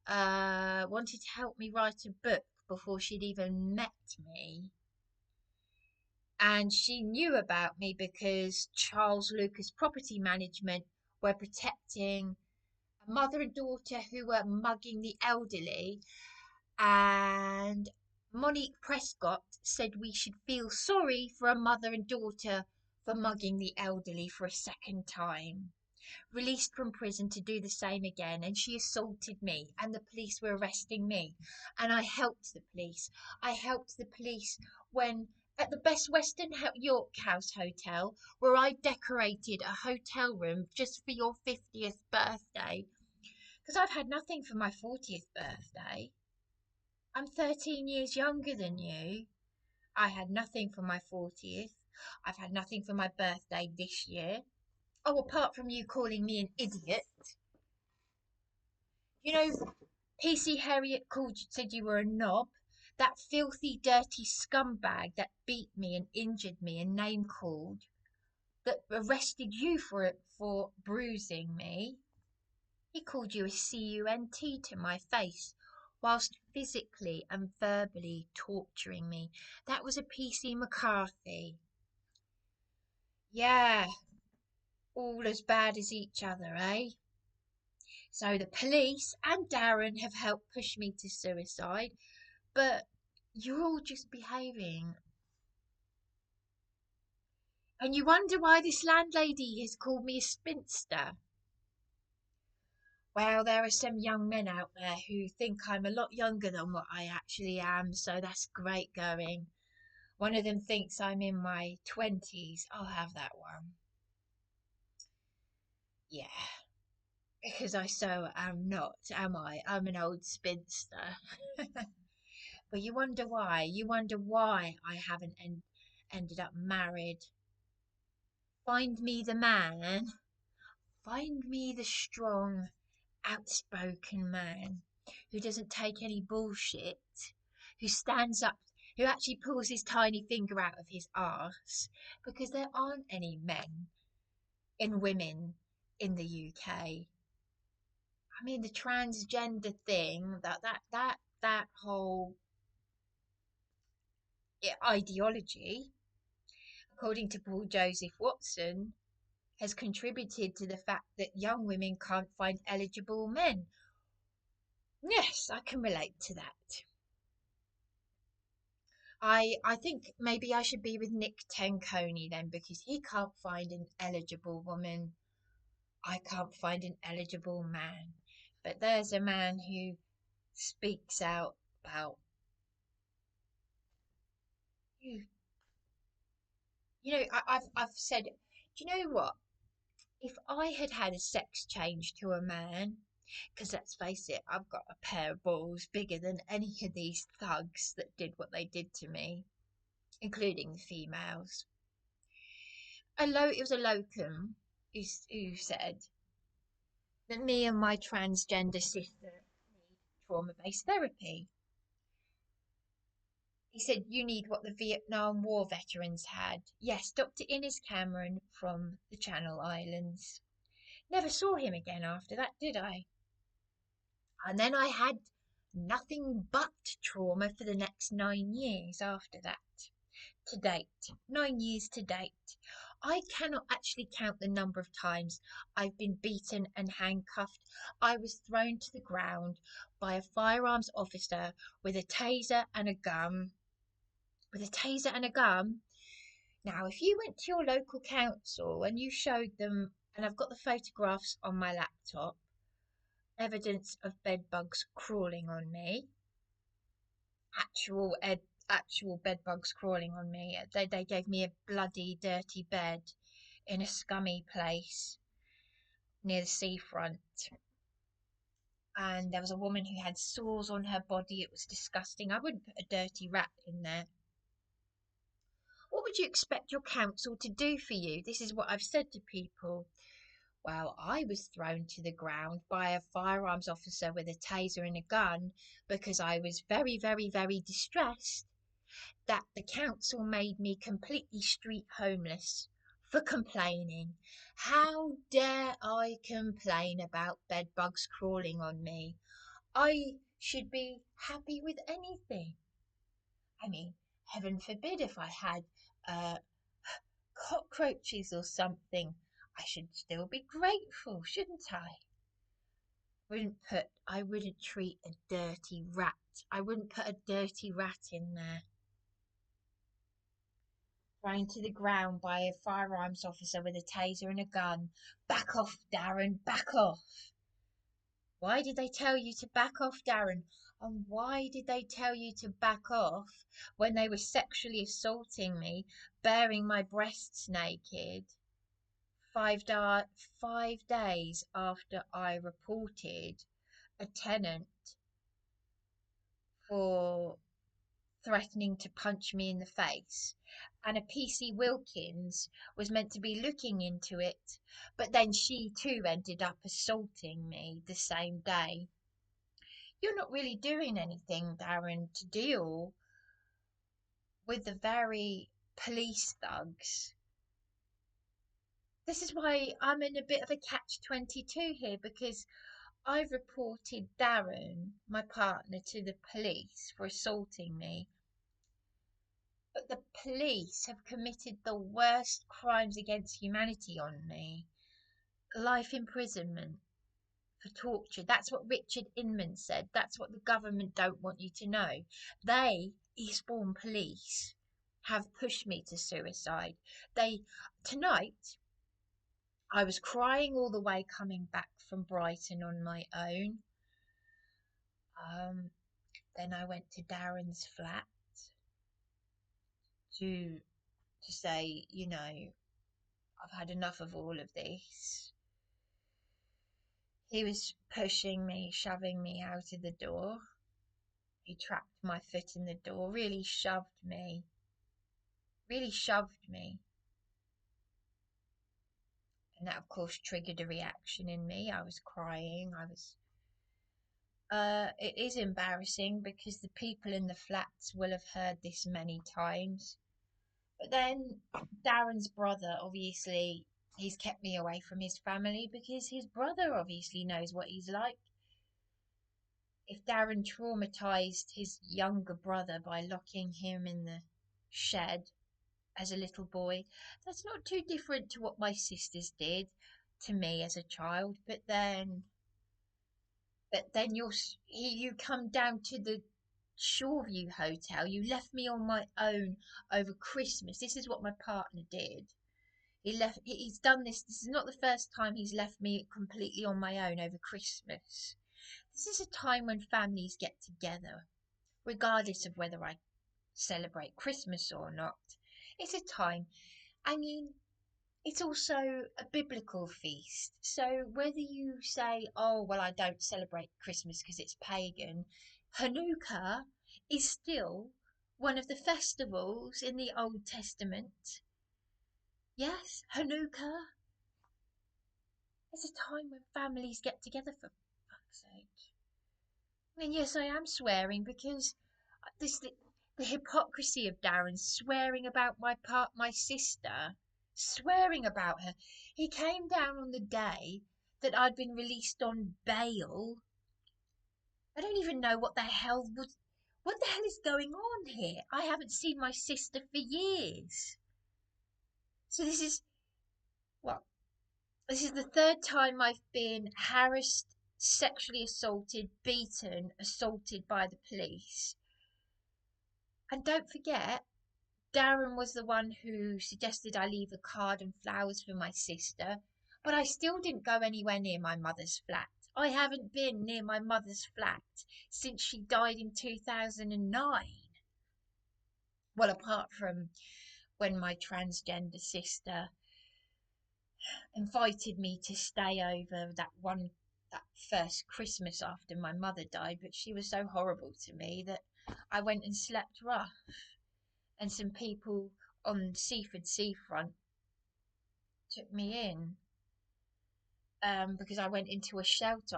wanted to help me write a book before she'd even met me. And she knew about me because Charles Lucas Property Management were protecting a mother and daughter who were mugging the elderly. And Monique Prescott said we should feel sorry for a mother and daughter for mugging the elderly for a second time. Released from prison to do the same again, and she assaulted me, and the police were arresting me, and I helped the police. I helped the police when at the Best Western York House Hotel, where I decorated a hotel room just for your 50th birthday, because I've had nothing for my 40th birthday. I'm 13 years younger than you. I had nothing for my 40th. I've had nothing for my birthday this year. Oh, apart from you calling me an idiot. You know, PC Harriet said you were a knob. That filthy, dirty scumbag that beat me and injured me and name called, that arrested you for bruising me. He called you a CUNT to my face, whilst physically and verbally torturing me. That was a PC McCarthy. Yeah, all as bad as each other, eh? So the police and Darren have helped push me to suicide, but you're all just behaving. And you wonder why this landlady has called me a spinster. Well, there are some young men out there who think I'm a lot younger than what I actually am, so that's great going. One of them thinks I'm in my 20s. I'll have that one. Yeah, because I so am not, am I? I'm an old spinster. But you wonder why. You wonder why I haven't ended up married. Find me the man. Find me the strong, outspoken man who doesn't take any bullshit, who stands up, who actually pulls his tiny finger out of his arse, because there aren't any men and women in the UK. I mean, the transgender thing, that whole ideology, according to Paul Joseph Watson, has contributed to the fact that young women can't find eligible men. Yes, I can relate to that. I think maybe I should be with Nick Tenconi then, because he can't find an eligible woman. I can't find an eligible man. But there's a man who speaks out about you. You know, I've said, do you know what? If I had had a sex change to a man, because let's face it, I've got a pair of balls bigger than any of these thugs that did what they did to me, including the females. It was a locum who said that me and my transgender sister need trauma-based therapy. He said, you need what the Vietnam War veterans had. Yes, Dr. Innes Cameron from the Channel Islands. Never saw him again after that, did I? And then I had nothing but trauma for the next 9 years after that. To date, 9 years to date. I cannot actually count the number of times I've been beaten and handcuffed. I was thrown to the ground by a firearms officer with a taser and a gun. With a taser and a gun. Now, if you went to your local council and you showed them, and I've got the photographs on my laptop, evidence of bed bugs crawling on me, actual bed bugs crawling on me. They gave me a bloody, dirty bed in a scummy place. near the seafront. And there was a woman who had sores on her body. It was disgusting. I wouldn't put a dirty rat in there. What would you expect your council to do for you? This is what I've said to people. Well, I was thrown to the ground by a firearms officer with a taser and a gun because I was very, very, very distressed that the council made me completely street homeless for complaining. How dare I complain about bed bugs crawling on me? I should be happy with anything. I mean, heaven forbid if I had cockroaches or something. I should still be grateful, shouldn't I? I wouldn't treat a dirty rat. I wouldn't put a dirty rat in there. Thrown to the ground by a firearms officer with a taser and a gun. Back off, Darren, back off. Why did they tell you to back off, Darren? And why did they tell you to back off when they were sexually assaulting me, baring my breasts naked? 5 days after I reported a tenant for threatening to punch me in the face, and a PC Wilkins was meant to be looking into it, but then she too ended up assaulting me the same day. You're not really doing anything, Darren, to deal with the very police thugs. This is why I'm in a bit of a catch-22 here, because I've reported Darren, my partner, to the police for assaulting me. But the police have committed the worst crimes against humanity on me. Life imprisonment for torture. That's what Richard Inman said. That's what the government don't want you to know. They, Eastbourne Police, have pushed me to suicide. Tonight, I was crying all the way coming back from Brighton on my own. Then I went to Darren's flat to say, you know, I've had enough of all of this. He was pushing me, shoving me out of the door. He trapped my foot in the door, really shoved me. And that, of course, triggered a reaction in me. I was crying. It is embarrassing because the people in the flats will have heard this many times. But then Darren's brother, obviously, he's kept me away from his family because his brother obviously knows what he's like. If Darren traumatized his younger brother by locking him in the shed as a little boy, that's not too different to what my sisters did to me as a child. But then you come down to the Shoreview Hotel. You left me on my own over Christmas. This is what my partner did. He's done this. This is not the first time he's left me completely on my own over Christmas. This is a time when families get together, regardless of whether I celebrate Christmas or not. It's a time, I mean, it's also a biblical feast. So whether you say, oh, well, I don't celebrate Christmas because it's pagan, Hanukkah is still one of the festivals in the Old Testament. Yes, Hanukkah. It's a time when families get together, for fuck's sake. And yes, I am swearing because the hypocrisy of Darren swearing about my sister, swearing about her. He came down on the day that I'd been released on bail. I don't even know what the hell is going on here. I haven't seen my sister for years. So this is the third time I've been harassed, sexually assaulted, beaten, assaulted by the police. And don't forget, Darren was the one who suggested I leave a card and flowers for my sister, but I still didn't go anywhere near my mother's flat. I haven't been near my mother's flat since she died in 2009. Well, apart from when my transgender sister invited me to stay over that first Christmas after my mother died, but she was so horrible to me that I went and slept rough. And some people on Seaford Seafront took me in, because I went into a shelter.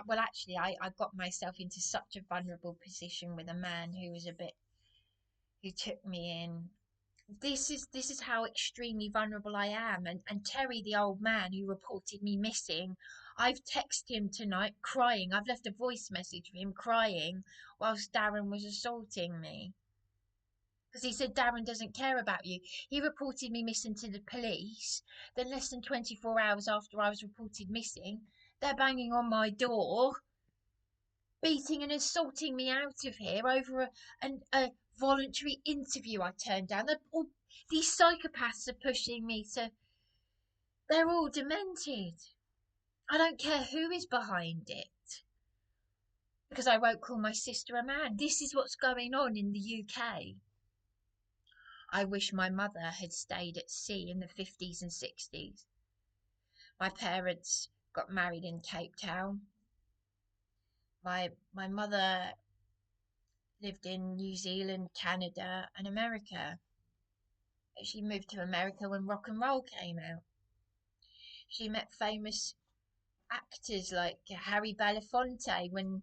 Well, actually, I got myself into such a vulnerable position with a man who took me in. This is how extremely vulnerable I am. And Terry, the old man who reported me missing, I've texted him tonight crying. I've left a voice message for him crying whilst Darren was assaulting me. Because he said Darren doesn't care about you. He reported me missing to the police. Then less than 24 hours after I was reported missing, they're banging on my door, beating and assaulting me out of here over a voluntary interview I turned down. These psychopaths are pushing me to... They're all demented. I don't care who is behind it. Because I won't call my sister a man. This is what's going on in the UK. I wish my mother had stayed at sea in the 50s and 60s. My parents got married in Cape Town. My mother lived in New Zealand, Canada, and America. She moved to America when rock and roll came out. She met famous actors like Harry Belafonte when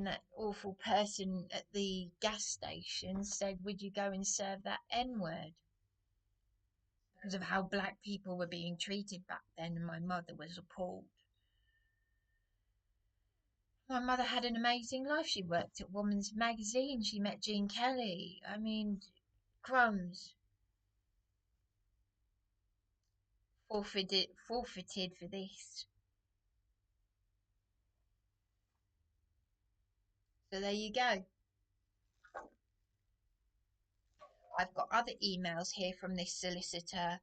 that awful person at the gas station said, "Would you go and serve that N-word?" Because of how black people were being treated back then, and my mother was appalled. My mother had an amazing life. She worked at Woman's Magazine. She met Gene Kelly. I mean, crumbs. Forfeited for this. So there you go. I've got other emails here from this solicitor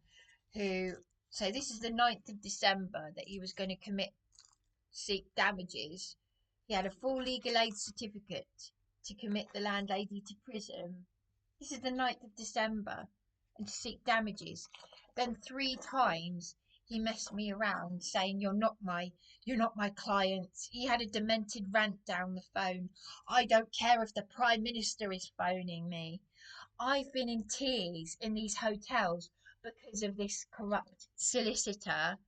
who... So this is the 9th of December that he was going to seek damages. He had a full legal aid certificate to commit the landlady to prison. This is the 9th of December, and to seek damages. Then 3 times he messed me around saying, you're not my client. He had a demented rant down the phone. I don't care if the Prime Minister is phoning me. I've been in tears in these hotels because of this corrupt solicitor.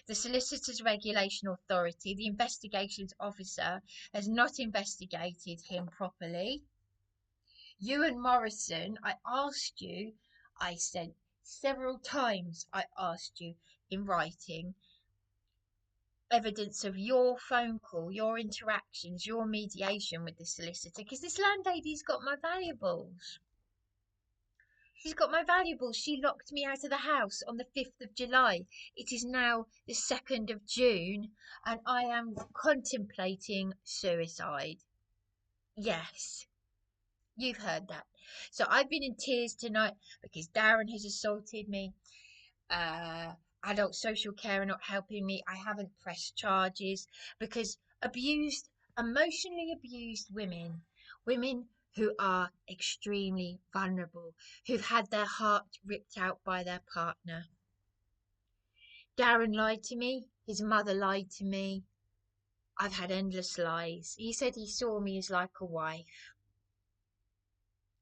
The Solicitors Regulation Authority, the investigations officer, has not investigated him properly. You and Morrison, I said several times, I asked you in writing evidence of your phone call, your interactions, your mediation with the solicitor, because this landlady's got my valuables. She's got my valuables. She locked me out of the house on the 5th of July. It is now the 2nd of June, and I am contemplating suicide. Yes, you've heard that. So I've been in tears tonight because Darren has assaulted me. Adult social care are not helping me. I haven't pressed charges because emotionally abused women who are extremely vulnerable, who've had their heart ripped out by their partner. Darren lied to me. His mother lied to me. I've had endless lies. He said he saw me as like a wife.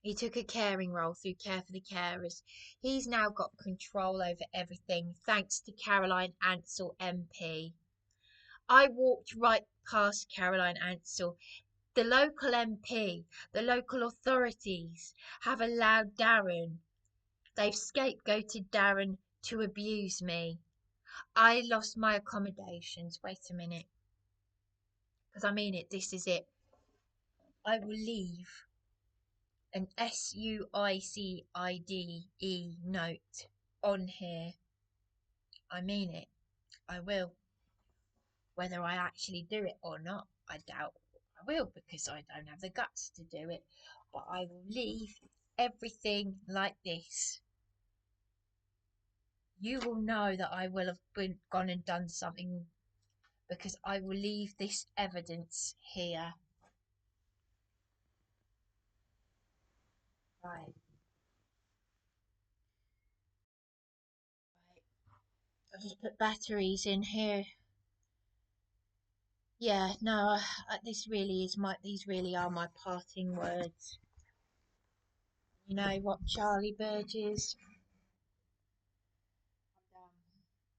He took a caring role through Care for the Carers. He's now got control over everything, thanks to Caroline Ansell MP. I walked right past Caroline Ansell. The local MP, the local authorities have allowed Darren. They've scapegoated Darren to abuse me. I lost my accommodations. Wait a minute. Because I mean it, this is it. I will leave an SUICIDE note on here. I mean it. I will. Whether I actually do it or not, I doubt I will, because I don't have the guts to do it. But I will leave everything like this. You will know that I will have gone and done something, because I will leave this evidence here. Right. I'll just put batteries in here. Yeah, no, these really are my parting words. You know what, Charlie Burgess?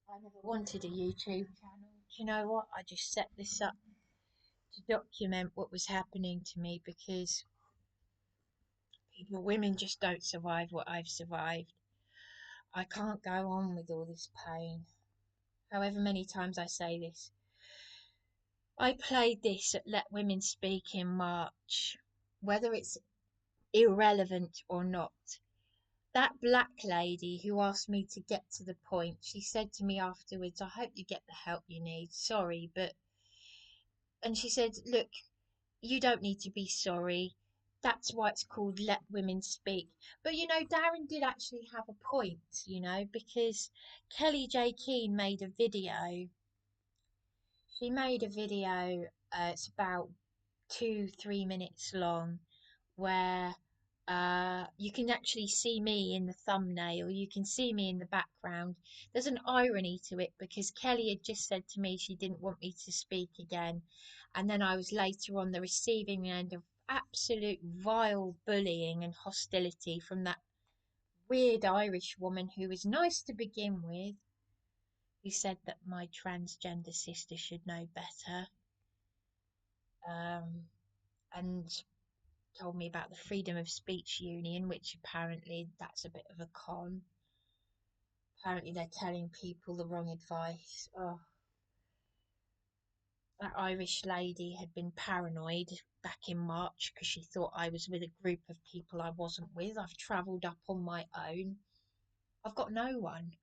I never wanted a YouTube channel. Do you know what? I just set this up to document what was happening to me because women just don't survive what I've survived. I can't go on with all this pain. However many times I say this, I played this at Let Women Speak in March, whether it's irrelevant or not. That black lady who asked me to get to the point, she said to me afterwards, I hope you get the help you need. Sorry, but. And she said, look, you don't need to be sorry. That's why it's called Let Women Speak. But you know, Darren did actually have a point, you know, because Kelly J. Keane made a video. She made a video, it's about 2-3 minutes long, where you can actually see me in the thumbnail, you can see me in the background. There's an irony to it because Kelly had just said to me she didn't want me to speak again, and then I was later on the receiving end of absolute vile bullying and hostility from that weird Irish woman who was nice to begin with, who said that my transgender sister should know better, and told me about the freedom of speech union, which apparently that's a bit of a con. Apparently they're telling people the wrong advice. Oh, that Irish lady had been paranoid back in March because she thought I was with a group of people I wasn't with. I've travelled up on my own. I've got no one.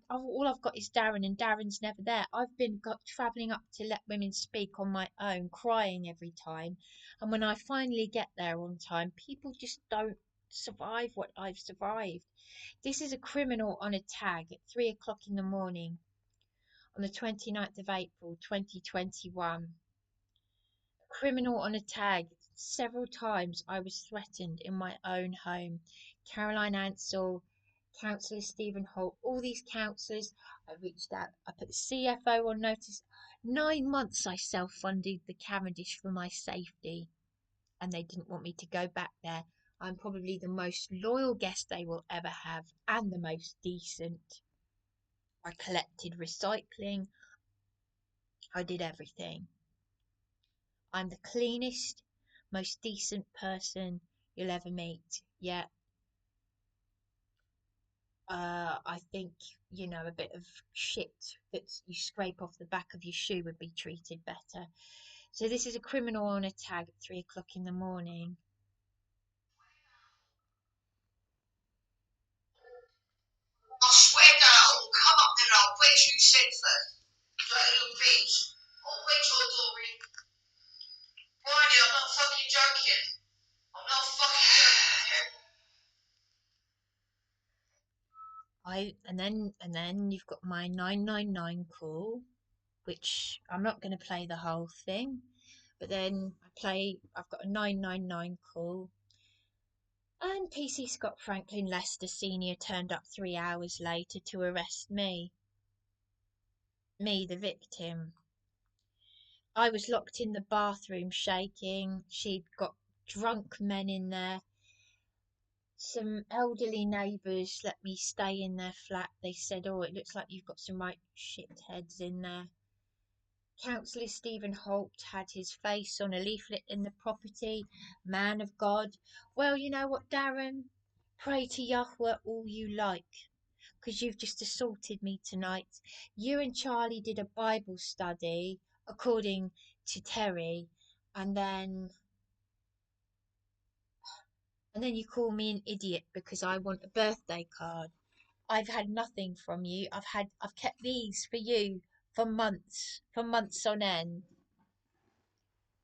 All I've got is Darren, and Darren's never there. I've been travelling up to Let Women Speak on my own, crying every time. And when I finally get there on time, people just don't survive what I've survived. This is a criminal on a tag at 3 o'clock in the morning on the 29th of April 2021. Criminal on a tag. Several times I was threatened in my own home. Caroline Ansell, Councillor Stephen Holt, all these councillors. I reached out. I put the CFO on notice. 9 months I self-funded the Cavendish for my safety, and they didn't want me to go back there. I'm probably the most loyal guest they will ever have, and the most decent. I collected recycling. I did everything. I'm the cleanest, most decent person you'll ever meet. Yeah. I think, you know, a bit of shit that you scrape off the back of your shoe would be treated better. So this is a criminal on a tag at 3 o'clock in the morning. I swear down, I'll come up and I'll wet you senseless. Dirty little bitch. I'll wet your Dory. Barney, I'm not fucking joking. I'm not fucking joking. And then you've got my 999 call, which I'm not going to play the whole thing, but then I've got a 999 call, and PC Scott Franklin Lester Senior turned up 3 hours later to arrest me, the victim. I was locked in the bathroom shaking. She'd got drunk men in there. Some elderly neighbours let me stay in their flat. They said, oh, it looks like you've got some right shitheads in there. Councillor Stephen Holt had his face on a leaflet in the property. Man of God. Well, you know what, Darren? Pray to Yahweh all you like, because you've just assaulted me tonight. You and Charlie did a Bible study, according to Terry, and then you call me an idiot because I want a birthday card. I've had nothing from you. I've kept these for you for months on end.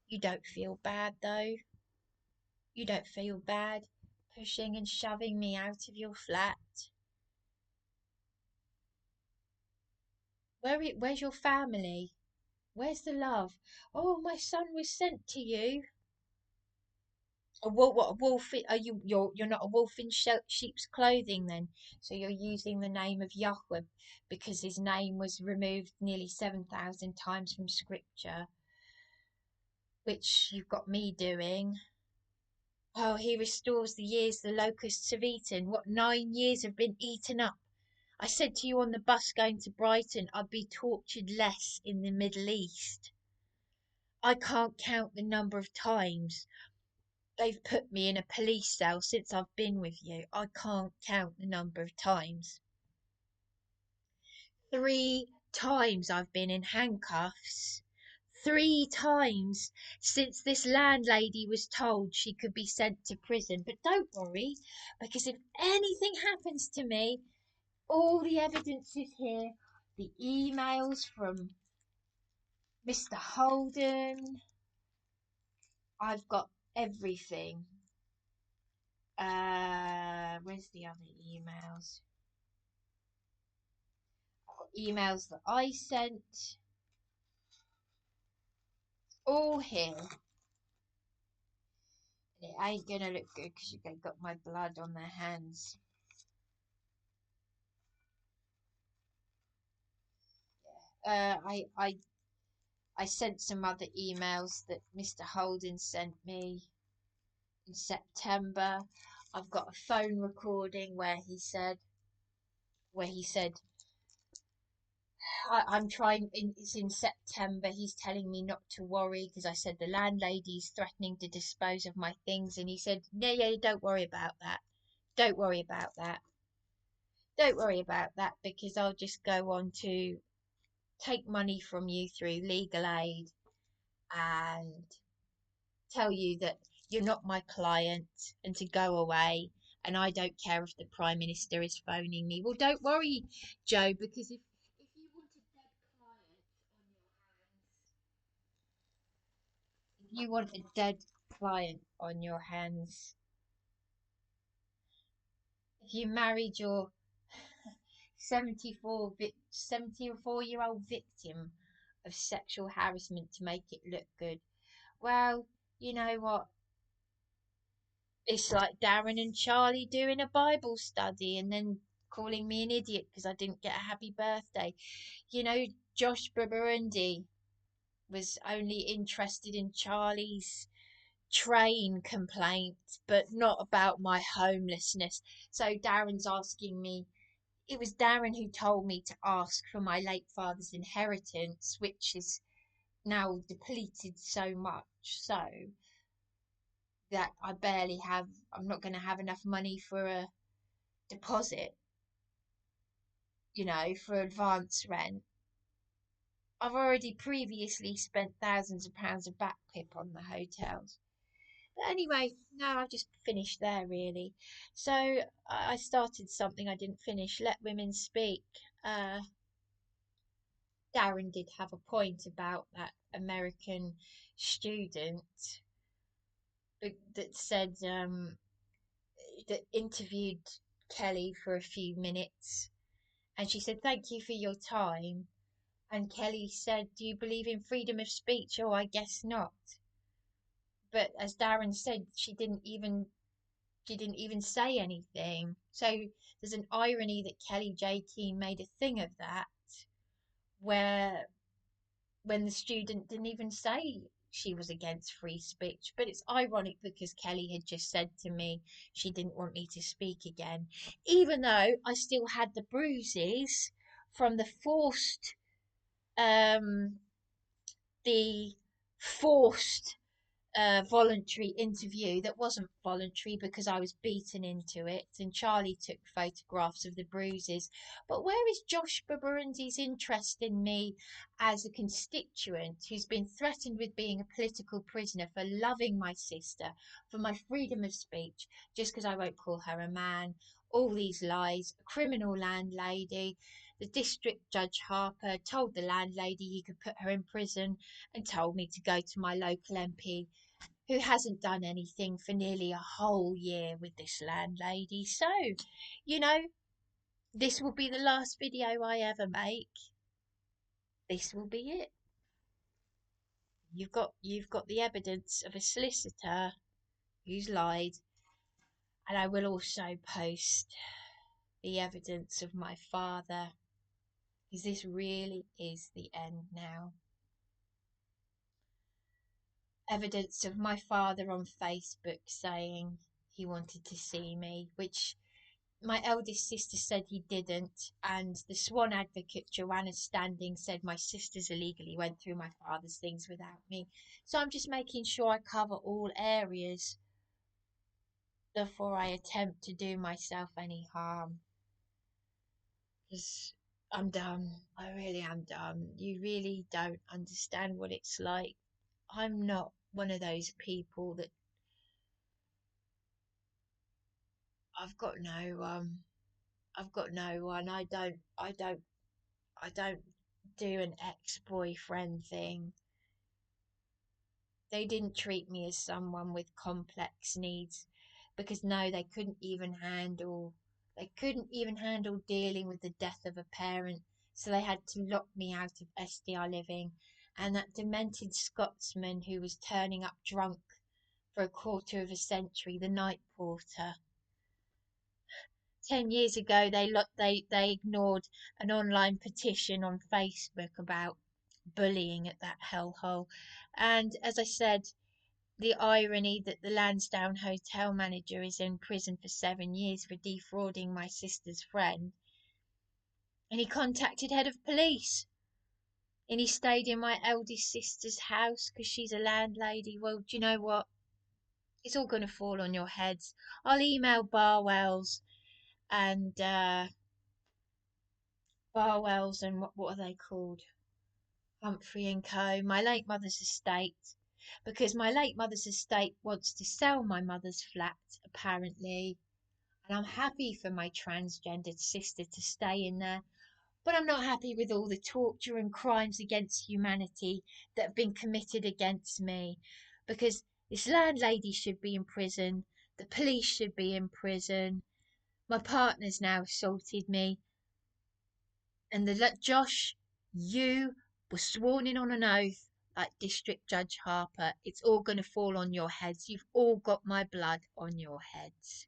You don't feel bad though. You don't feel bad pushing and shoving me out of your flat. Where's your family? Where's the love? Oh, my son was sent to you. A wolf? What, a wolf? Are you? You're not a wolf in sheep's clothing then? So you're using the name of Yahweh because his name was removed nearly 7,000 times from Scripture, which you've got me doing. Oh, he restores the years the locusts have eaten. What, 9 years have been eaten up? I said to you on the bus going to Brighton, I'd be tortured less in the Middle East. I can't count the number of times they've put me in a police cell since I've been with you. I can't count the number of times. 3 times I've been in handcuffs. 3 times since this landlady was told she could be sent to prison. But don't worry, because if anything happens to me, all the evidence is here. The emails from Mr. Holden. I've got everything. Where's the other emails? I've got emails that I sent. All here. And it ain't gonna look good because you've got my blood on their hands. I sent some other emails that Mr. Holden sent me in September. I've got a phone recording where he said I'm trying, it's in September, he's telling me not to worry because I said the landlady's threatening to dispose of my things, and he said, yeah, don't worry about that. Don't worry about that. Don't worry about that because I'll just go on to take money from you through legal aid and tell you that you're not my client and to go away, and I don't care if the Prime Minister is phoning me. Well, don't worry, Joe, because if you want a dead client on your hands, if you want a dead client on your hands, if you married your 74-year-old victim of sexual harassment to make it look good, well, you know what? It's like Darren and Charlie doing a Bible study and then calling me an idiot because I didn't get a happy birthday. You know, Josh Burundi was only interested in Charlie's train complaint, but not about my homelessness. So Darren's asking me, it was Darren who told me to ask for my late father's inheritance, which is now depleted so much so that I'm not going to have enough money for a deposit, for advance rent. I've already previously spent thousands of pounds of back pip on the hotels. But anyway, now I've just finished there really. So I started something I didn't finish. Let women speak. Darren did have a point about that American student that said that interviewed Kelly for a few minutes, and she said, "Thank you for your time." And Kelly said, "Do you believe in freedom of speech?" "Oh, I guess not." But as Darren said, she didn't even say anything. So there's an irony that Kelly J. Keane made a thing of that, where when the student didn't even say she was against free speech. But it's ironic because Kelly had just said to me she didn't want me to speak again, even though I still had the bruises from um, the forced voluntary interview that wasn't voluntary because I was beaten into it, and Charlie took photographs of the bruises. But where is Josh Burundi's interest in me as a constituent who's been threatened with being a political prisoner for loving my sister, for my freedom of speech, just because I won't call her a man? All these lies, a criminal landlady. The district judge Harper told the landlady he could put her in prison and told me to go to my local MP, who hasn't done anything for nearly a whole year with this landlady. So, you know, this will be the last video I ever make. This will be it. You've got the evidence of a solicitor who's lied, and I will also post the evidence of my father, because this really is the end now. Evidence of my father on Facebook saying he wanted to see me, which my eldest sister said he didn't, and the sworn advocate Joanna Standing said my sisters illegally went through my father's things without me. So I'm just making sure I cover all areas before I attempt to do myself any harm. Because I'm done. I really am done. You really don't understand what it's like. I'm not one of those people that I've got no one. I don't do an ex-boyfriend thing. They didn't treat me as someone with complex needs, because no, they couldn't even handle dealing with the death of a parent, so they had to lock me out of SDR living. And that demented Scotsman who was turning up drunk for a quarter of a century, the night porter. 10 years ago, they ignored an online petition on Facebook about bullying at that hellhole. And as I said, the irony that the Lansdowne hotel manager is in prison for 7 years for defrauding my sister's friend, and he contacted head of police, and he stayed in my eldest sister's house because she's a landlady. Well, do you know what? It's all going to fall on your heads. I'll email Barwell's and what are they called? Humphrey and Co., my late mother's estate, because my late mother's estate wants to sell my mother's flat, apparently, and I'm happy for my transgendered sister to stay in there, but I'm not happy with all the torture and crimes against humanity that have been committed against me, because this landlady should be in prison, the police should be in prison, my partner's now assaulted me, and Josh, you were sworn in on an oath like District Judge Harper. It's all going to fall on your heads. You've all got my blood on your heads.